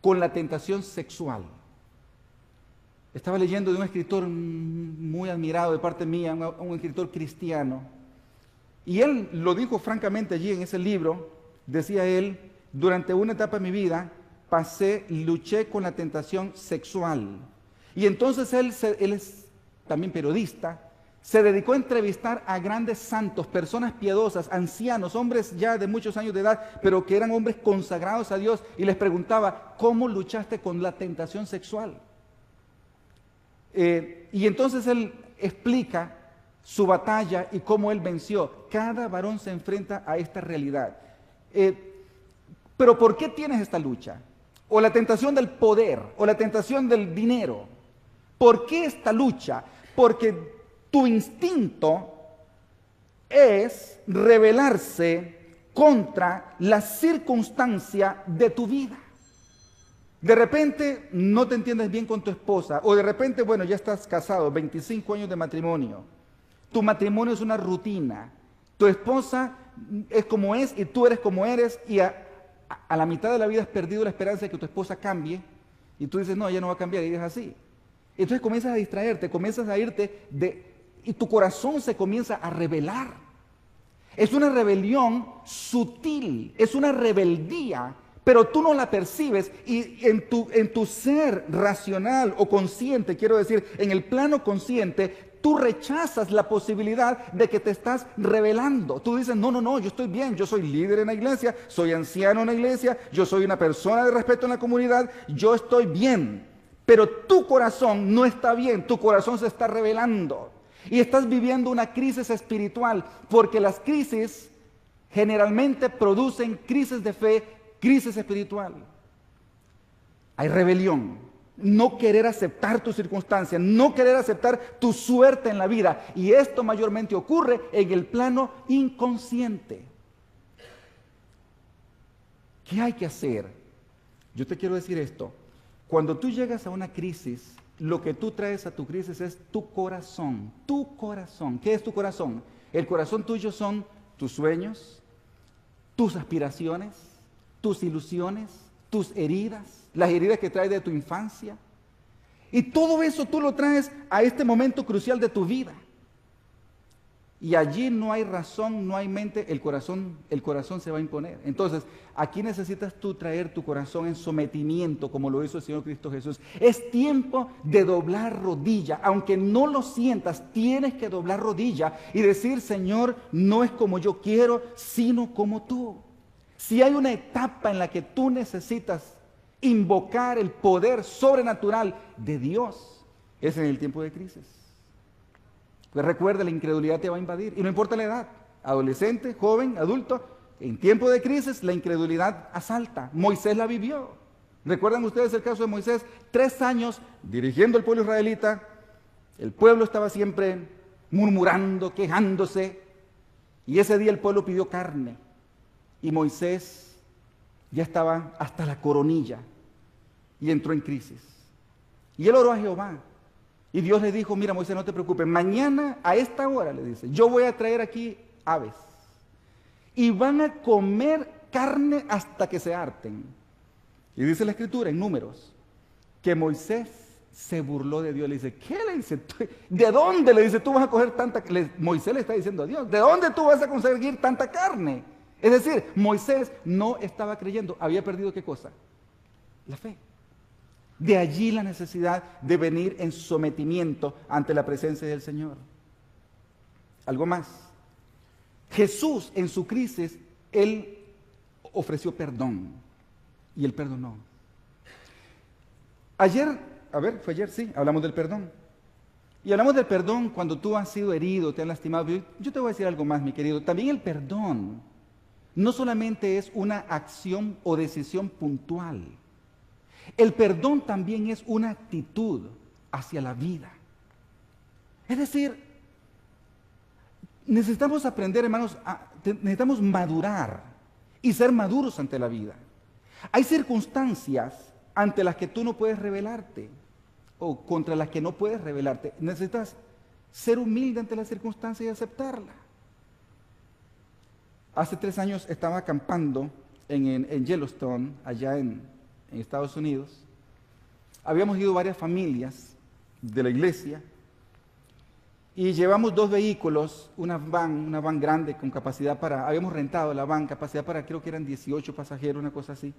con la tentación sexual. Estaba leyendo de un escritor muy admirado de parte mía, un escritor cristiano, y él lo dijo francamente allí en ese libro. Decía él, durante una etapa de mi vida luché con la tentación sexual. Y entonces él es también periodista, se dedicó a entrevistar a grandes santos, personas piadosas, ancianos, hombres ya de muchos años de edad, pero que eran hombres consagrados a Dios, y les preguntaba, ¿cómo luchaste con la tentación sexual? Y entonces él explica su batalla y cómo él venció. Cada varón se enfrenta a esta realidad. Pero ¿por qué tienes esta lucha? O la tentación del poder, o la tentación del dinero. ¿Por qué esta lucha? Porque tu instinto es rebelarse contra la circunstancia de tu vida. De repente no te entiendes bien con tu esposa, o de repente, bueno, ya estás casado, 25 años de matrimonio. Tu matrimonio es una rutina. Tu esposa es como es y tú eres como eres, y a la mitad de la vida has perdido la esperanza de que tu esposa cambie, y tú dices, no, ella no va a cambiar, y es así. Entonces comienzas a distraerte, comienzas a irte y tu corazón se comienza a rebelar. Es una rebelión sutil, es una rebeldía, pero tú no la percibes, y en tu ser racional o consciente, quiero decir, en el plano consciente, tú rechazas la posibilidad de que te estás rebelando. Tú dices, no, no, no, yo estoy bien, yo soy líder en la iglesia, soy anciano en la iglesia, yo soy una persona de respeto en la comunidad, yo estoy bien. Pero tu corazón no está bien, tu corazón se está rebelando. Y estás viviendo una crisis espiritual, porque las crisis generalmente producen crisis de fe, crisis espiritual. Hay rebelión, no querer aceptar tu circunstancia, no querer aceptar tu suerte en la vida. Y esto mayormente ocurre en el plano inconsciente. ¿Qué hay que hacer? Yo te quiero decir esto. Cuando tú llegas a una crisis, lo que tú traes a tu crisis es tu corazón. Tu corazón. ¿Qué es tu corazón? El corazón tuyo son tus sueños, tus aspiraciones, tus ilusiones, tus heridas, las heridas que traes de tu infancia. Y todo eso tú lo traes a este momento crucial de tu vida. Y allí no hay razón, no hay mente, el corazón se va a imponer. Entonces, aquí necesitas tú traer tu corazón en sometimiento, como lo hizo el Señor Cristo Jesús. Es tiempo de doblar rodilla, aunque no lo sientas, tienes que doblar rodilla y decir, Señor, no es como yo quiero, sino como tú. Si hay una etapa en la que tú necesitas invocar el poder sobrenatural de Dios, es en el tiempo de crisis. Pues recuerda, la incredulidad te va a invadir, y no importa la edad, adolescente, joven, adulto, en tiempo de crisis la incredulidad asalta. Moisés la vivió. ¿Recuerdan ustedes el caso de Moisés? 3 años dirigiendo al pueblo israelita, el pueblo estaba siempre murmurando, quejándose, y ese día el pueblo pidió carne, y Moisés ya estaba hasta la coronilla, y entró en crisis. Y él oró a Jehová. Y Dios le dijo, mira Moisés, no te preocupes, mañana a esta hora, le dice, yo voy a traer aquí aves. Y van a comer carne hasta que se harten. Y dice la Escritura en Números, que Moisés se burló de Dios. Le dice, ¿qué le dice? ¿De dónde le dice tú vas a coger tanta carne? Moisés le está diciendo a Dios, ¿de dónde tú vas a conseguir tanta carne? Es decir, Moisés no estaba creyendo, había perdido ¿qué cosa? La fe. De allí la necesidad de venir en sometimiento ante la presencia del Señor. Algo más. Jesús en su crisis, Él ofreció perdón y Él perdonó. Ayer, fue ayer, sí, hablamos del perdón. Y hablamos del perdón cuando tú has sido herido, te han lastimado. Yo te voy a decir algo más, mi querido. También el perdón no solamente es una acción o decisión puntual. El perdón también es una actitud hacia la vida. Es decir, necesitamos aprender, hermanos, necesitamos madurar y ser maduros ante la vida. Hay circunstancias ante las que tú no puedes rebelarte o contra las que no puedes rebelarte. Necesitas ser humilde ante la circunstancia y aceptarla. Hace 3 años estaba acampando en Yellowstone, allá en Estados Unidos. Habíamos ido varias familias de la iglesia y llevamos 2 vehículos, una van grande con capacidad habíamos rentado la van, capacidad para, creo que eran 18 pasajeros, una cosa así.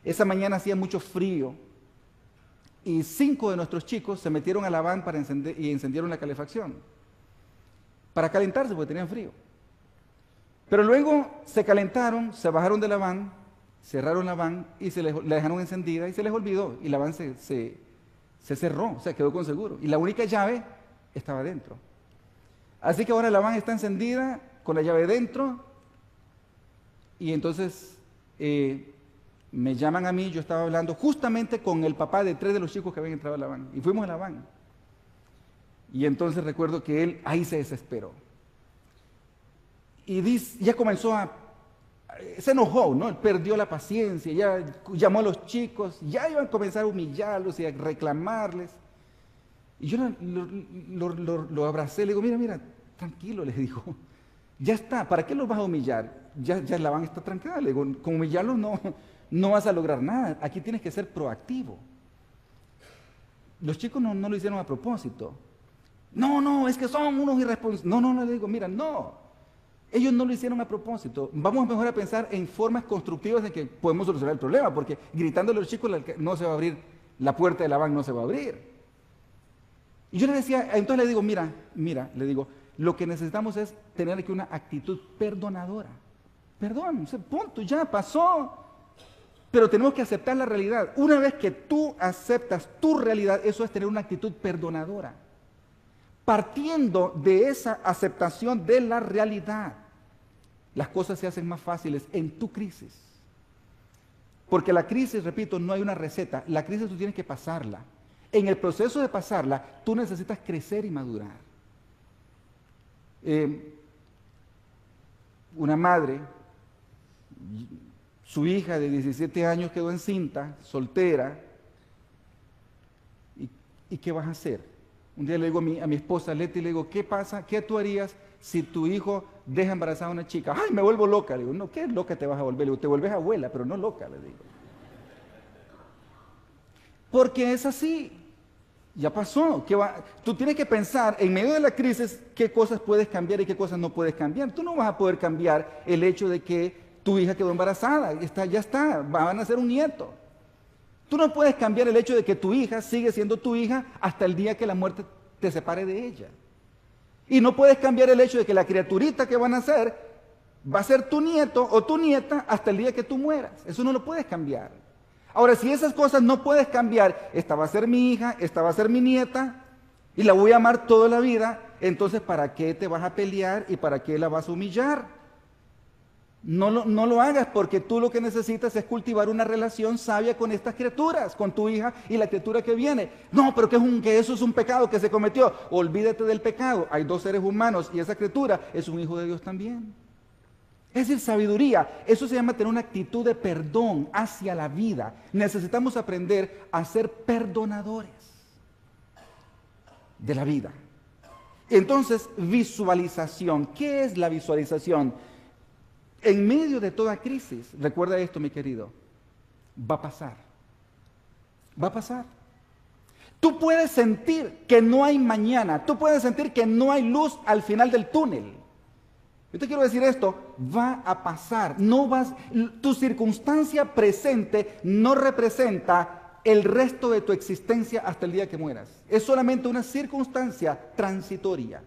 Esa mañana hacía mucho frío y 5 de nuestros chicos se metieron a la van y encendieron la calefacción para calentarse porque tenían frío. Pero luego se calentaron, se bajaron de la van, cerraron la van y la dejaron encendida y se les olvidó y la van se cerró, o sea, quedó con seguro. Y la única llave estaba dentro. Así que ahora la van está encendida con la llave dentro Y entonces me llaman a mí, yo estaba hablando justamente con el papá de 3 de los chicos que habían entrado a la van. Y fuimos a la van. Y entonces recuerdo que él ahí se desesperó. Y ya comenzó se enojó, ¿no? Él perdió la paciencia, ya llamó a los chicos, ya iban a comenzar a humillarlos y a reclamarles. Y yo lo abracé, le digo, mira, tranquilo, le digo, ya está, ¿para qué los vas a humillar? Ya la van a estar tranquila, le digo, con humillarlos no vas a lograr nada, aquí tienes que ser proactivo. Los chicos no lo hicieron a propósito. No, es que son unos irresponsables. No, le digo, mira, no. Ellos no lo hicieron a propósito. Vamos mejor a pensar en formas constructivas de que podemos solucionar el problema, porque gritándole a los chicos no se va a abrir, la puerta de la van no se va a abrir. Y yo le decía, entonces le digo, mira, le digo, lo que necesitamos es tener aquí una actitud perdonadora. Perdón, punto, ya pasó. Pero tenemos que aceptar la realidad. Una vez que tú aceptas tu realidad, eso es tener una actitud perdonadora. Partiendo de esa aceptación de la realidad, las cosas se hacen más fáciles en tu crisis. Porque la crisis, repito, no hay una receta. La crisis tú tienes que pasarla. En el proceso de pasarla, tú necesitas crecer y madurar. Una madre, su hija de 17 años quedó encinta, soltera. ¿Y qué vas a hacer? Un día le digo a mi esposa Leti, le digo, ¿qué pasa? ¿Qué tú harías si tu hijo deja embarazada a una chica? ¡Ay, me vuelvo loca! Le digo, no, ¿qué loca te vas a volver? Le digo, te vuelves abuela, pero no loca, le digo. Porque es así. Ya pasó. Tú tienes que pensar, en medio de la crisis, qué cosas puedes cambiar y qué cosas no puedes cambiar. Tú no vas a poder cambiar el hecho de que tu hija quedó embarazada. Ya está, van a nacer un nieto. Tú no puedes cambiar el hecho de que tu hija sigue siendo tu hija hasta el día que la muerte te separe de ella. Y no puedes cambiar el hecho de que la criaturita que van a nacer va a ser tu nieto o tu nieta hasta el día que tú mueras. Eso no lo puedes cambiar. Ahora, si esas cosas no puedes cambiar, esta va a ser mi hija, esta va a ser mi nieta, y la voy a amar toda la vida, entonces ¿para qué te vas a pelear y para qué la vas a humillar? No lo hagas, porque tú lo que necesitas es cultivar una relación sabia con estas criaturas, con tu hija y la criatura que viene. No, pero que eso es un pecado que se cometió. Olvídate del pecado. Hay 2 seres humanos y esa criatura es un hijo de Dios también. Es decir, sabiduría. Eso se llama tener una actitud de perdón hacia la vida. Necesitamos aprender a ser perdonadores de la vida. Entonces, visualización. ¿Qué es la visualización? En medio de toda crisis, recuerda esto, mi querido, va a pasar. Va a pasar. Tú puedes sentir que no hay mañana, tú puedes sentir que no hay luz al final del túnel. Yo te quiero decir esto, va a pasar. Tu circunstancia presente no representa el resto de tu existencia hasta el día que mueras. Es solamente una circunstancia transitoria.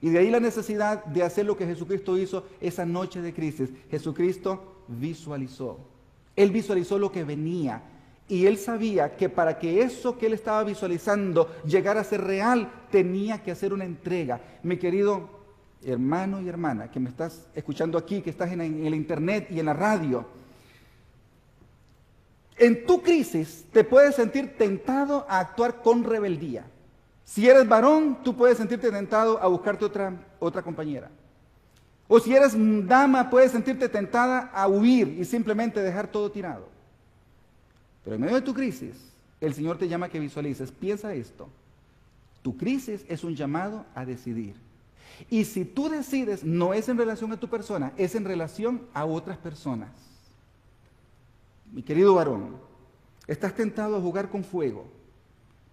Y de ahí la necesidad de hacer lo que Jesucristo hizo esa noche de crisis. Jesucristo visualizó. Él visualizó lo que venía. Y él sabía que para que eso que él estaba visualizando llegara a ser real, tenía que hacer una entrega. Mi querido hermano y hermana, que me estás escuchando aquí, que estás en el internet y en la radio, en tu crisis te puedes sentir tentado a actuar con rebeldía. Si eres varón, tú puedes sentirte tentado a buscarte otra compañera. O si eres dama, puedes sentirte tentada a huir y simplemente dejar todo tirado. Pero en medio de tu crisis, el Señor te llama a que visualices. Piensa esto. Tu crisis es un llamado a decidir. Y si tú decides, no es en relación a tu persona, es en relación a otras personas. Mi querido varón, estás tentado a jugar con fuego.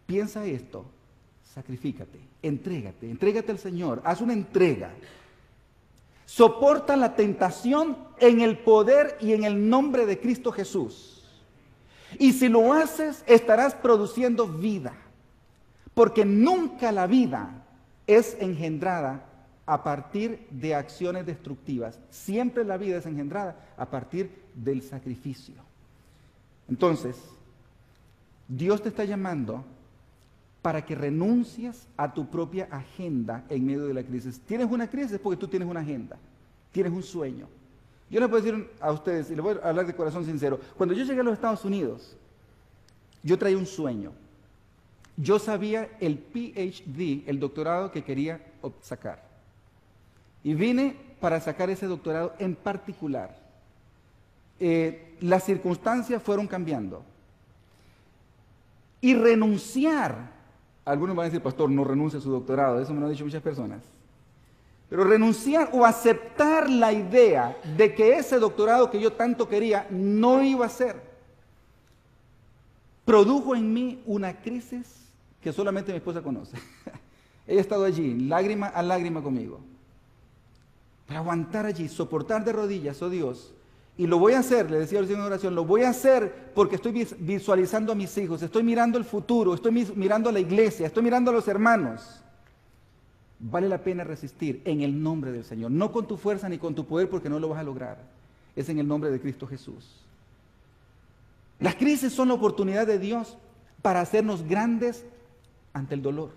Piensa esto. Sacrifícate, entrégate al Señor, haz una entrega. Soporta la tentación en el poder y en el nombre de Cristo Jesús. Y si lo haces, estarás produciendo vida. Porque nunca la vida es engendrada a partir de acciones destructivas. Siempre la vida es engendrada a partir del sacrificio. Entonces, Dios te está llamando para que renuncies a tu propia agenda en medio de la crisis. Tienes una crisis porque tú tienes una agenda, tienes un sueño. Yo les puedo decir a ustedes, y les voy a hablar de corazón sincero, cuando yo llegué a los Estados Unidos, yo traía un sueño. Yo sabía el PhD, el doctorado que quería sacar. Y vine para sacar ese doctorado en particular. Las circunstancias fueron cambiando. Y renunciar, algunos van a decir, pastor, no renuncie a su doctorado, eso me lo han dicho muchas personas. Pero renunciar o aceptar la idea de que ese doctorado que yo tanto quería no iba a ser, produjo en mí una crisis que solamente mi esposa conoce. Ella ha estado allí, lágrima a lágrima conmigo. Para aguantar allí, soportar de rodillas, oh Dios. Y lo voy a hacer, le decía al Señor en oración, lo voy a hacer porque estoy visualizando a mis hijos, estoy mirando el futuro, estoy mirando a la iglesia, estoy mirando a los hermanos. Vale la pena resistir en el nombre del Señor, no con tu fuerza ni con tu poder porque no lo vas a lograr. Es en el nombre de Cristo Jesús. Las crisis son la oportunidad de Dios para hacernos grandes ante el dolor.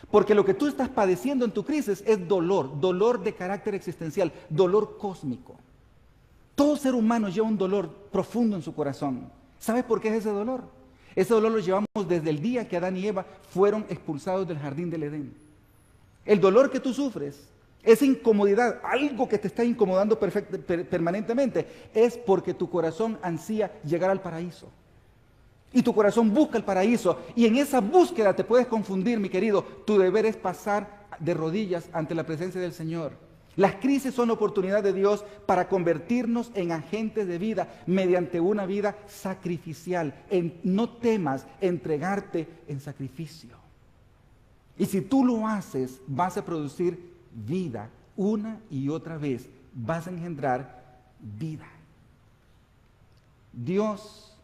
Porque lo que tú estás padeciendo en tu crisis es dolor, dolor de carácter existencial, dolor cósmico. Todo ser humano lleva un dolor profundo en su corazón. ¿Sabes por qué es ese dolor? Ese dolor lo llevamos desde el día que Adán y Eva fueron expulsados del jardín del Edén. El dolor que tú sufres, esa incomodidad, algo que te está incomodando permanentemente, es porque tu corazón ansía llegar al paraíso. Y tu corazón busca el paraíso. Y en esa búsqueda te puedes confundir, mi querido. Tu deber es pasar de rodillas ante la presencia del Señor. Las crisis son oportunidad de Dios para convertirnos en agentes de vida mediante una vida sacrificial. No temas entregarte en sacrificio. Y si tú lo haces, vas a producir vida una y otra vez. Vas a engendrar vida. Dios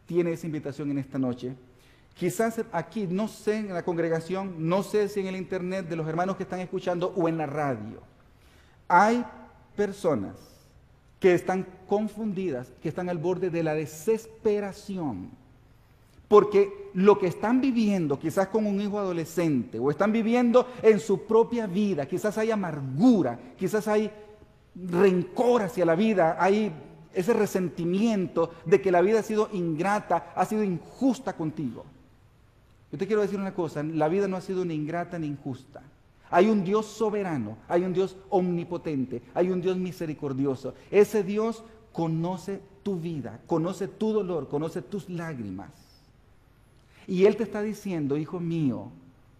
tiene esa invitación en esta noche. Quizás aquí, no sé, en la congregación, no sé si en el internet de los hermanos que están escuchando o en la radio, hay personas que están confundidas, que están al borde de la desesperación, porque lo que están viviendo, quizás con un hijo adolescente, o están viviendo en su propia vida, quizás hay amargura, quizás hay rencor hacia la vida, hay ese resentimiento de que la vida ha sido ingrata, ha sido injusta contigo. Yo te quiero decir una cosa, la vida no ha sido ni ingrata ni injusta. Hay un Dios soberano, hay un Dios omnipotente, hay un Dios misericordioso. Ese Dios conoce tu vida, conoce tu dolor, conoce tus lágrimas. Y Él te está diciendo, hijo mío,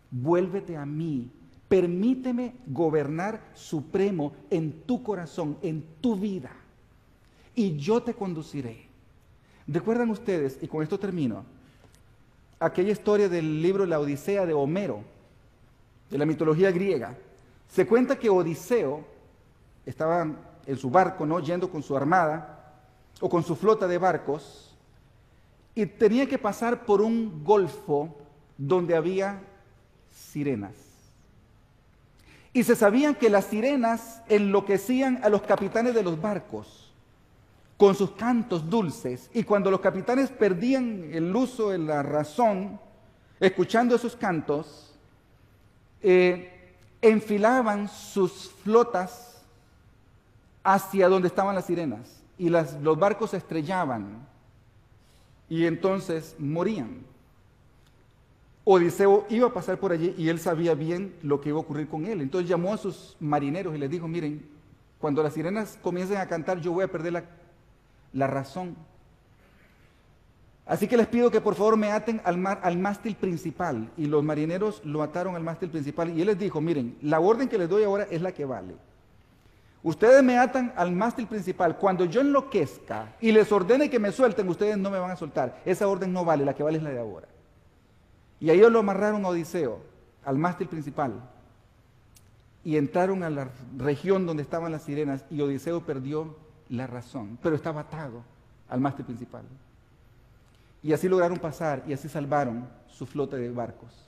vuélvete a mí, permíteme gobernar supremo en tu corazón, en tu vida. Y yo te conduciré. ¿Recuerdan ustedes, y con esto termino, aquella historia del libro La Odisea de Homero, de la mitología griega? Se cuenta que Odiseo estaba en su barco, ¿no?, yendo con su armada o con su flota de barcos y tenía que pasar por un golfo donde había sirenas. Y se sabía que las sirenas enloquecían a los capitanes de los barcos con sus cantos dulces, y cuando los capitanes perdían el uso de la razón, escuchando esos cantos, enfilaban sus flotas hacia donde estaban las sirenas, y los barcos se estrellaban, y entonces morían. Odiseo iba a pasar por allí, y él sabía bien lo que iba a ocurrir con él. Entonces llamó a sus marineros y les dijo, miren, cuando las sirenas comiencen a cantar, yo voy a perder la razón. Así que les pido que por favor me aten al mástil principal. Y los marineros lo ataron al mástil principal. Y él les dijo, miren, la orden que les doy ahora es la que vale. Ustedes me atan al mástil principal. Cuando yo enloquezca y les ordene que me suelten, ustedes no me van a soltar. Esa orden no vale, la que vale es la de ahora. Y a ellos lo amarraron a Odiseo, al mástil principal. Y entraron a la región donde estaban las sirenas, y Odiseo perdió la razón, pero estaba atado al mástil principal. Y así lograron pasar, y así salvaron su flota de barcos.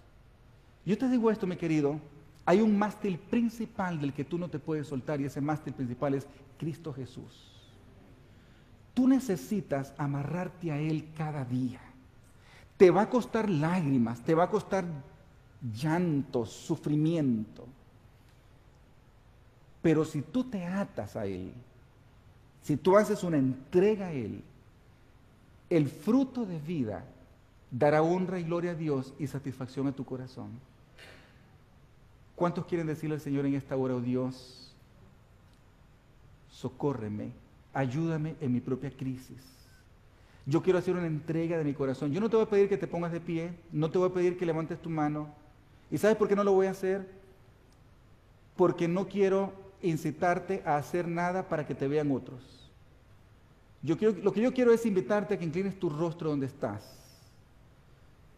Yo te digo esto, mi querido, hay un mástil principal del que tú no te puedes soltar, y ese mástil principal es Cristo Jesús. Tú necesitas amarrarte a Él cada día. Te va a costar lágrimas, te va a costar llanto, sufrimiento. Pero si tú te atas a Él, si tú haces una entrega a Él, el fruto de vida dará honra y gloria a Dios y satisfacción a tu corazón. ¿Cuántos quieren decirle al Señor en esta hora: oh Dios, socórreme, ayúdame en mi propia crisis? Yo quiero hacer una entrega de mi corazón. Yo no te voy a pedir que te pongas de pie, no te voy a pedir que levantes tu mano. ¿Y sabes por qué no lo voy a hacer? Porque no quiero incitarte a hacer nada para que te vean otros. Lo que yo quiero es invitarte a que inclines tu rostro donde estás.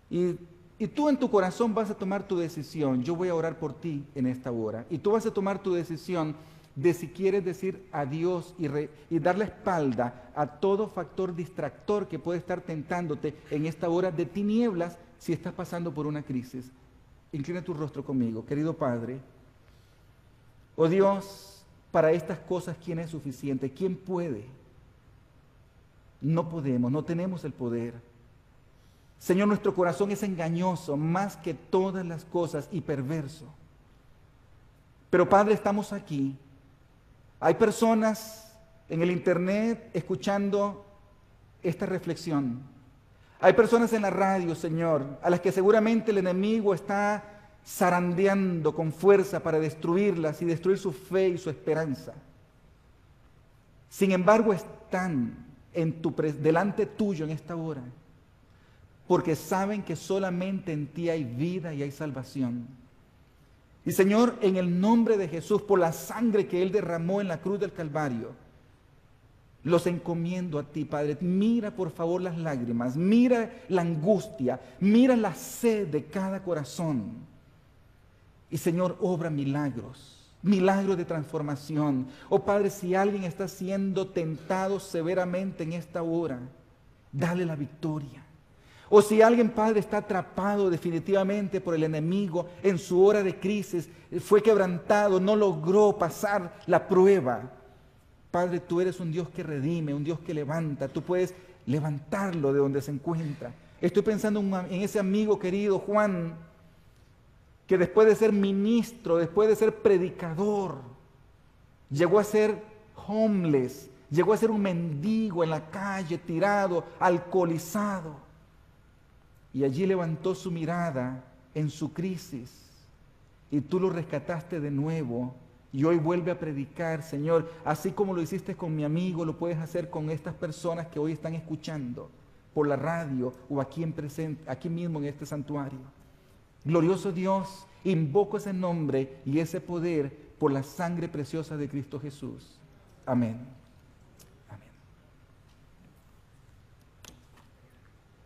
Y tú en tu corazón vas a tomar tu decisión. Yo voy a orar por ti en esta hora. Y tú vas a tomar tu decisión de si quieres decir adiós y dar la espalda a todo factor distractor que puede estar tentándote en esta hora de tinieblas si estás pasando por una crisis. Inclina tu rostro conmigo, querido Padre. Oh Dios, para estas cosas, ¿quién es suficiente? ¿Quién puede? No podemos, no tenemos el poder. Señor, nuestro corazón es engañoso más que todas las cosas y perverso. Pero Padre, estamos aquí. Hay personas en el internet escuchando esta reflexión. Hay personas en la radio, Señor, a las que seguramente el enemigo está zarandeando con fuerza para destruirlas y destruir su fe y su esperanza. Sin embargo, están delante tuyo en esta hora, porque saben que solamente en ti hay vida y hay salvación. Y Señor, en el nombre de Jesús, por la sangre que Él derramó en la cruz del Calvario, los encomiendo a ti, Padre. Mira por favor las lágrimas, mira la angustia, mira la sed de cada corazón. Y Señor, obra milagros, milagros de transformación. Oh Padre, si alguien está siendo tentado severamente en esta hora, dale la victoria. O si alguien, Padre, está atrapado definitivamente por el enemigo en su hora de crisis, fue quebrantado, no logró pasar la prueba. Padre, tú eres un Dios que redime, un Dios que levanta. Tú puedes levantarlo de donde se encuentra. Estoy pensando en ese amigo querido, Juan, que después de ser ministro, después de ser predicador, llegó a ser homeless, llegó a ser un mendigo en la calle, tirado, alcoholizado. Y allí levantó su mirada en su crisis y tú lo rescataste de nuevo y hoy vuelve a predicar, Señor. Así como lo hiciste con mi amigo, lo puedes hacer con estas personas que hoy están escuchando por la radio o aquí mismo en este santuario. Glorioso Dios, invoco ese nombre y ese poder por la sangre preciosa de Cristo Jesús. Amén.